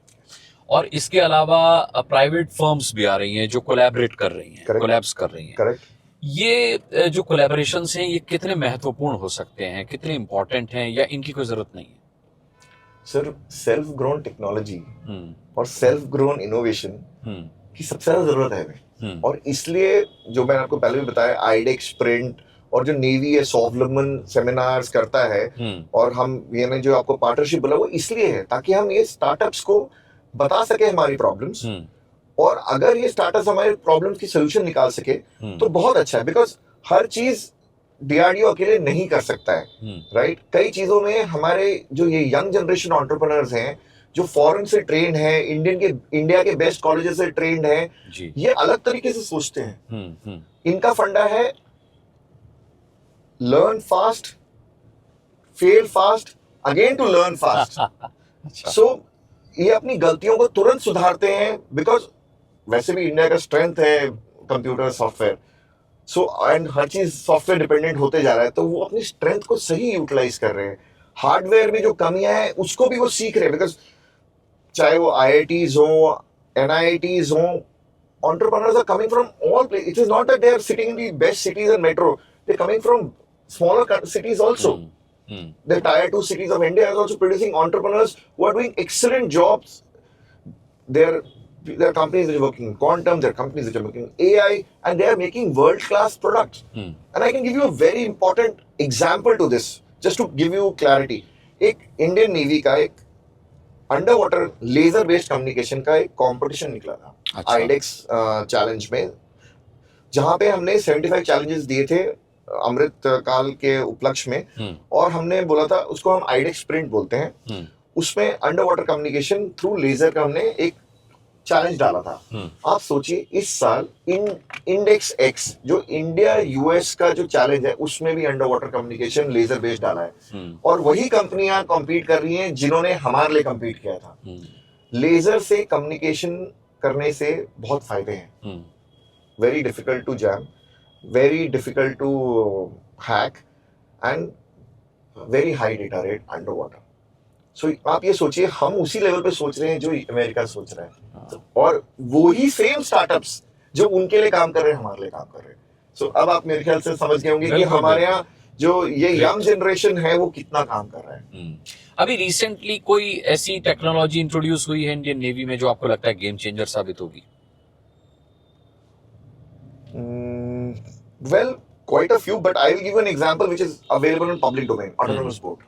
और इसके अलावा प्राइवेट फर्म्स भी आ रही हैं जो कोलैबोरेट कर रही हैं, कोलैब्स कर रही हैं. करेक्ट. ये जो कोलैबोरेशंस हैं, ये कितने महत्वपूर्ण हो सकते हैं, कितने इंपॉर्टेंट हैं, या इनकी कोई जरूरत नहीं है? सर, सेल्फ ग्रोन टेक्नोलॉजी और सेल्फ ग्रोन इनोवेशन की सबसे ज्यादा जरूरत है हमें. और इसलिए जो मैंने आपको पहले भी बताया, आईडेक्स, स्प्रिंट, और जो नेवी है सॉवलमन सेमिनार्स करता है, और हम ये जो आपको पार्टनरशिप बोला, वो इसलिए है ताकि हम ये स्टार्टअप्स को बता सके हमारी प्रॉब्लम्स, और अगर ये स्टार्टअप्स हमारे प्रॉब्लम्स की सोल्यूशन निकाल सके तो बहुत अच्छा है. बिकॉज हर चीज डीआरडीओ अकेले नहीं कर सकता है, राइट. कई चीजों में हमारे जो ये यंग जनरेशन एंटरप्रेन्योर्स हैं, जो फॉरेन से ट्रेंड है, इंडिया के बेस्ट कॉलेजेस से ट्रेंड है, ये अलग तरीके से सोचते हैं. इनका फंडा है learn fast, fail fast, again to learn fast. So ये अपनी गलतियों को तुरंत सुधारते हैं, बिकॉज वैसे भी इंडिया का स्ट्रेंथ है कंप्यूटर सॉफ्टवेयर. सो एंड हर चीज सॉफ्टवेयर डिपेंडेंट होते जा रहा है, तो वो अपनी स्ट्रेंथ को सही यूटिलाइज कर रहे हैं. हार्डवेयर में जो कमियां हैं उसको भी वो सीख रहे हैं, बिकॉज चाहे वो IITs हो, NIITs हो, entrepreneurs are coming from all places. It is not that they are sitting in the best cities and metro. They're coming from smaller cities also. The tier 2 cities of India is also producing entrepreneurs who are doing excellent jobs. There are companies that are working in quantum, there are companies that are working in AI, and they are making world-class products. And I can give you a very important example to this, just to give you clarity. एक Indian Navy का एक underwater laser based communication का एक competition निकला था iDEX challenge में, जहां पे हमने 75 चैलेंजेस दिए थे अमृत काल के उपलक्ष्य में, और हमने बोला था उसको हम आईडेक्स स्प्रिंट बोलते हैं. उसमें underwater communication through laser का हमने एक चैलेंज डाला था. आप सोचिए इस साल इंडेक्स एक्स जो इंडिया यूएस का जो चैलेंज है, उसमें भी underwater communication laser based डाला है, और वही कंपनियां कॉम्पीट कर रही हैं जिन्होंने हमारे लिए कम्पीट किया था. लेजर से कम्युनिकेशन करने से बहुत फायदे हैं. Very difficult to jam, very difficult to hack, and very high data rate underwater. So आप ये सोचिए, हम उसी लेवल पे सोच रहे हैं जो अमेरिका सोच रहा है, और वो ही सेम स्टार्टअप्स जो उनके लिए काम कर रहे हैं हमारे लिए काम कर रहे हैं। सो अब आप मेरे ख्याल से समझ गए होंगे कि बिल्कुल, हमारे बिल्कुल। यहाँ जो ये Great. यंग जनरेशन है वो कितना काम कर रहा है। अभी रिसेंटली कोई ऐसी टेक्नोलॉजी इंट्रोड्यूस हुई है इंडियन नेवी में जो आपको लगता है गेम चेंजर साबित होगी? Well, quite a few, but I will give you an example which is available in public domain, autonomous boat.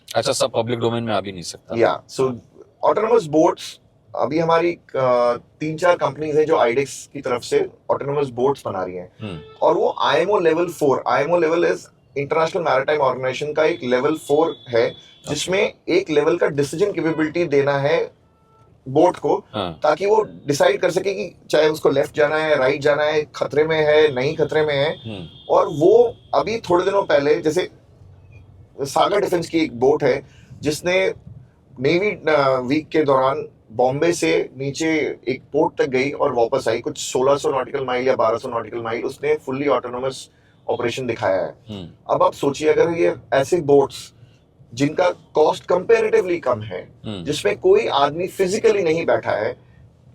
अच्छा, सब पब्लिक डोमेन में आ भी नहीं सकता। Yeah, so autonomous boats, अभी हमारी 3-4 कंपनीज हैं जो आईडेक्स की तरफ से ऑटोनोमस बोट्स बना रही हैं, और वो IMO level 4, IMO level is International Maritime Organization का एक लेवल 4 है, जिसमें एक लेवल का डिसीजन कैपेबिलिटी देना है बोट को, ताकि वो डिसाइड कर सके कि चाहे उसको लेफ्ट जाना है, राइट जाना है, खतरे में है, नहीं खतरे में है। और वो अभी थोड़े दिनों पहले, जैसे सागर डिफेंस की एक बोट है जिसने नेवी वीक के दौरान बॉम्बे से नीचे एक पोर्ट तक गई और वापस आई, कुछ 1600 नॉटिकल माइल या 1200 नॉटिकल माइल उसने फुल्ली ऑटोनोमस ऑपरेशन दिखाया है। अब आप सोचिए, अगर ये ऐसे बोट्स जिनका कॉस्ट कंपैरेटिवली कम है, जिसमें कोई आदमी फिजिकली नहीं बैठा है,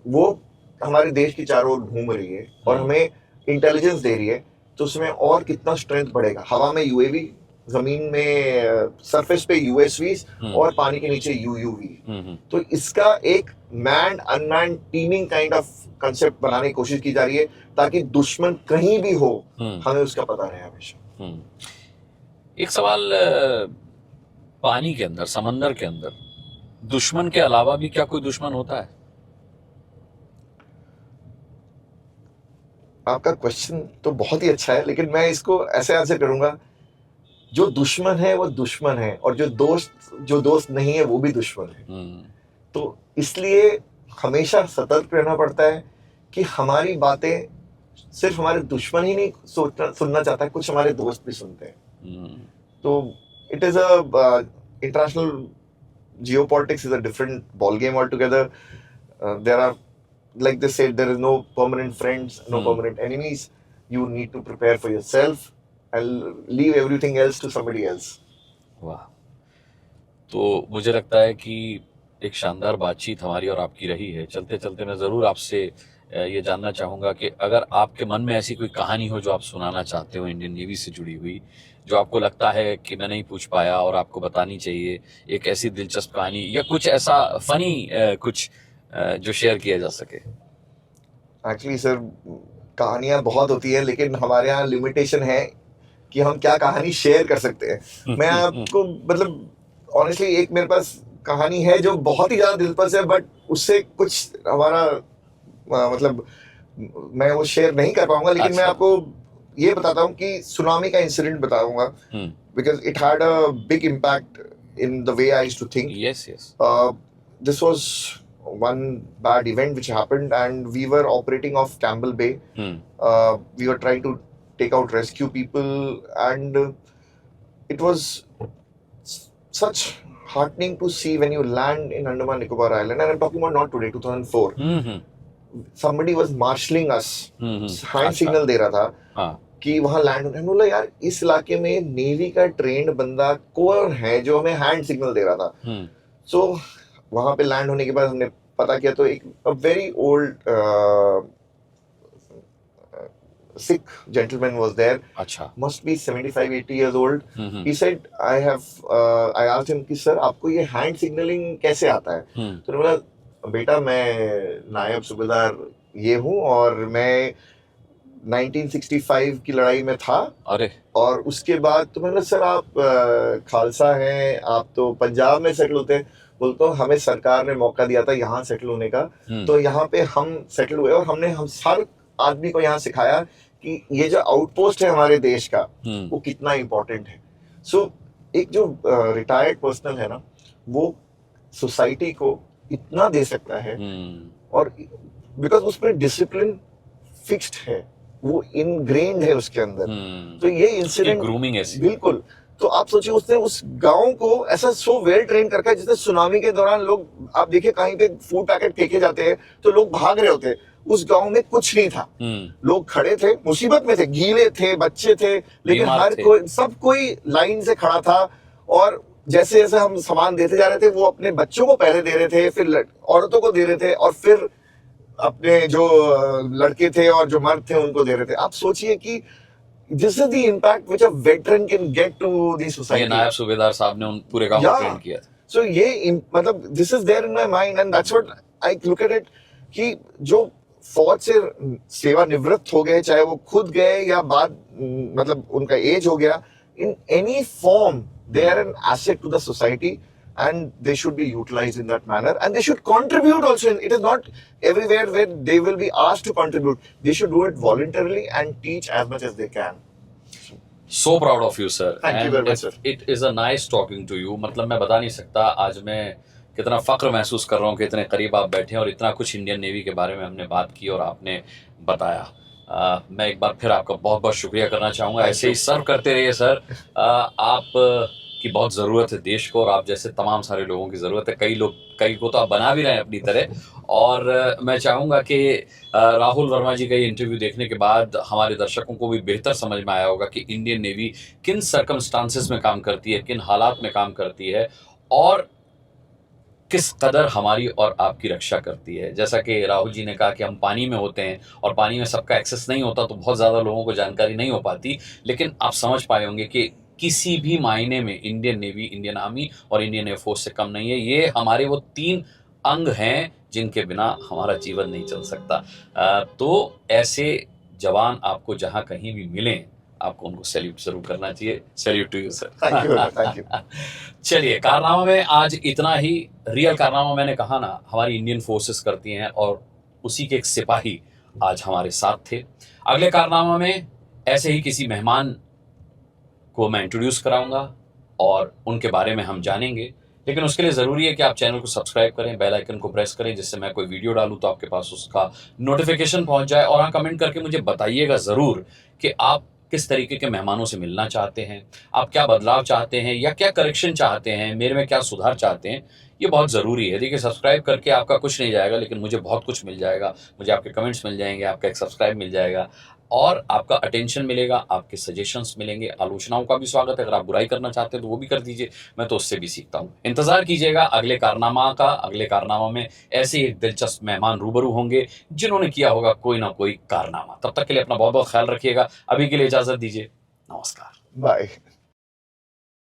वो हमारे देश की चारों ओर घूम रही है और हमें इंटेलिजेंस दे रही है, तो उसमें और कितना स्ट्रेंथ बढ़ेगा। हवा में यूएवी, जमीन में सरफेस पे यूएसवीज, और पानी के नीचे यूयूवी। तो इसका एक manned unmanned teeming kind of concept बनाने की कोशिश की जा रही है, ताकि दुश्मन कहीं भी हो हमें उसका पता रहे हमेशा। एक सवाल, पानी के अंदर, समंदर के अंदर दुश्मन के अलावा भी क्या कोई दुश्मन होता है? आपका क्वेश्चन तो बहुत ही अच्छा है, लेकिन मैं इसको ऐसे आंसर करूंगा, जो दुश्मन है वो दुश्मन है, और जो दोस्त नहीं है वो भी दुश्मन है। तो इसलिए हमेशा सतर्क रहना पड़ता है कि हमारी बातें सिर्फ हमारे दुश्मन ही नहीं सुनना चाहता है, कुछ हमारे दोस्त भी सुनते हैं। तो it is a international geopolitics is a different ball game altogether. There are, like they said, there is no permanent friends, no permanent enemies. You need to prepare for yourself and leave everything else to somebody else. वाह, तो मुझे लगता है कि एक शानदार बातचीत हमारी और आपकी रही है। चलते चलते मैं ज़रूर आपसे ये जानना चाहूँगा कि अगर आपके मन में ऐसी कोई कहानी हो जो आप सुनाना चाहते हो इंडियन नेवी से जुड़ी हुई, जो आपको लगता है कि मैं नहीं पूछ पाया और आपको बतानी चाहिए, एक ऐसी दिलचस्प कहानी या कुछ ऐसा फनी कुछ जो शेयर किया जा सके। एक्चुअली सर, कहानियां बहुत होती है, लेकिन हमारे यहाँ लिमिटेशन है कि हम क्या कहानी शेयर कर सकते हैं। मैं आपको मतलब ऑनेस्टली एक मेरे पास कहानी है जो बहुत ही ज्यादा दिलचस्प है, बट उससे कुछ हमारा मतलब मैं वो शेयर नहीं कर पाऊंगा, लेकिन मैं आपको ये बताता हूँ कि सुनामी का इंसिडेंट बताऊंगा, because it had a big impact in the way I used to think. Yes, this was one bad event which happened, and we were operating off Campbell Bay. We were trying to take out rescue people, and it was such heartening to see when you land in Andaman Nicobar Island, and I'm talking about not today, 2004. Somebody was marshalling us, hand signal दे रहा था कि वहां land होना है। बोला यार, इस इलाके में नेवी का ट्रेंड बंदा कौन है जो हमें हैंड सिग्नल दे रहा था। सो वहां पे लैंड होने के बाद हमने पता किया, तो एक very old Sikh gentleman was there. अच्छा, must be 75-80 years old. He said, I asked him कि सर आपको ये हैंड सिग्नलिंग कैसे आता है? तो उन्होंने बोला, बेटा मैं नायब सूबेदार ये हूँ, और मैं 1965 की लड़ाई में था। अरे, और उसके बाद तो मैंने, सर आप खालसा हैं, आप तो पंजाब में सेटल होते हैं। बोलते हो हमें सरकार ने मौका दिया था यहाँ सेटल होने का, तो यहाँ पे हम सेटल हुए, और हमने हम हर आदमी को यहाँ सिखाया कि ये जो आउटपोस्ट है हमारे देश का वो कितना इम्पोर्टेंट है। सो एक जो रिटायर्ड पर्सनल है ना, वो सोसाइटी को इतना दे सकता है, और बिकॉज उसमें डिसिप्लिन फिक्स्ड है, वो इनग्रेन्ड है उसके अंदर। तो ये इंसिडेंट ग्रूमिंग है बिल्कुल। तो आप सोचिए, उसने उस गांव को ऐसा सो वेल ट्रेन करके, जिससे सुनामी के दौरान लोग, आप देखिए कहीं पे फूड पैकेट फेंके जाते हैं तो लोग भाग रहे होते हैं, उस गांव में कुछ नहीं था। लोग खड़े थे, मुसीबत में थे, गीले थे, बच्चे थे, लेकिन हर कोई, सब कोई लाइन से खड़ा था, और जैसे जैसे हम सामान देते जा रहे थे, वो अपने बच्चों को पहले दे रहे थे, फिर औरतों को दे रहे थे, और फिर अपने जो लड़के थे और जो मर्द थे उनको दे रहे थे। आप सोचिए कि this is the impact which a veteran can get to the ये सोसाइटी। नायब सूबेदार साहब ने उन पूरे गांव को ट्रेन किया था। सो ये मतलब this is there in my mind, and that's what I look at it, कि जो फौज से सेवानिवृत्त हो गए, चाहे वो खुद गए या बाद मतलब उनका एज हो गया, in any form they are an asset to the society, and they should be utilized in that manner, and they should contribute also. It is not everywhere where they will be asked to contribute. They should do it voluntarily and teach as much as they can. So proud of you, sir. Thank you very much, sir. It is a nice talking to you. मतलब मैं बता नहीं सकता आज मैं कितना फख्र महसूस कर रहा हूँ कि इतने करीब आप बैठे हैं और इतना कुछ इंडियन नेवी के बारे में हमने बात की और आपने बताया। मैं एक बार फिर आपका बहुत बहुत शुक्रिया करना चाहूँगा। ऐसे ही सर्व करते रहिए सर। आप की बहुत ज़रूरत है देश को, और आप जैसे तमाम सारे लोगों की ज़रूरत है। कई को तो आप बना भी रहे हैं अपनी तरह। और मैं चाहूँगा कि राहुल वर्मा जी का ये इंटरव्यू देखने के बाद हमारे दर्शकों को भी बेहतर समझ में आया होगा कि इंडियन नेवी किन सर्कमस्टांसेस में काम करती है, किन हालात में काम करती है, और किस कदर हमारी और आपकी रक्षा करती है। जैसा कि राहुल जी ने कहा कि हम पानी में होते हैं और पानी में सबका एक्सेस नहीं होता, तो बहुत ज़्यादा लोगों को जानकारी नहीं हो पाती, लेकिन आप समझ पाए होंगे कि किसी भी मायने में इंडियन नेवी, इंडियन आर्मी और इंडियन एयरफोर्स से कम नहीं है। ये हमारे वो 3 अंग हैं जिनके बिना हमारा जीवन नहीं चल सकता। तो ऐसे जवान आपको जहाँ कहीं भी मिलें, आपको उनको सैल्यूट जरूर करना चाहिए। Salute to you sir. Thank you. चलिए, कारनामा में आज इतना ही। रियल कारनामा मैंने कहा ना, हमारी इंडियन फोर्सेस करती हैं, और उसी के एक सिपाही आज हमारे साथ थे। अगले कारनामा में ऐसे ही किसी मेहमान को मैं इंट्रोड्यूस कराऊंगा और उनके बारे में हम जानेंगे, लेकिन उसके लिए ज़रूरी है कि आप चैनल को सब्सक्राइब करें, बेल आइकन को प्रेस करें, जिससे मैं कोई वीडियो डालूं तो आपके पास उसका नोटिफिकेशन पहुंच जाए। और हाँ, कमेंट करके मुझे बताइएगा ज़रूर कि आप किस तरीके के मेहमानों से मिलना चाहते हैं, आप क्या बदलाव चाहते हैं या क्या करेक्शन चाहते हैं, मेरे में क्या सुधार चाहते हैं। ये बहुत ज़रूरी है। देखिए, सब्सक्राइब करके आपका कुछ नहीं जाएगा, लेकिन मुझे बहुत कुछ मिल जाएगा। मुझे आपके कमेंट्स मिल जाएंगे, आपका एक सब्सक्राइब मिल जाएगा, और आपका अटेंशन मिलेगा, आपके सजेशंस मिलेंगे। आलोचनाओं का भी स्वागत है। अगर आप बुराई करना चाहते हैं तो वो भी कर दीजिए, मैं तो उससे भी सीखता हूँ। इंतजार कीजिएगा अगले कारनामा का। अगले कारनामा में ऐसे एक दिलचस्प मेहमान रूबरू होंगे जिन्होंने किया होगा कोई ना कोई कारनामा। तब तक के लिए अपना बहुत बहुत ख्याल रखिएगा। अभी के लिए इजाजत दीजिए। नमस्कार। बाय।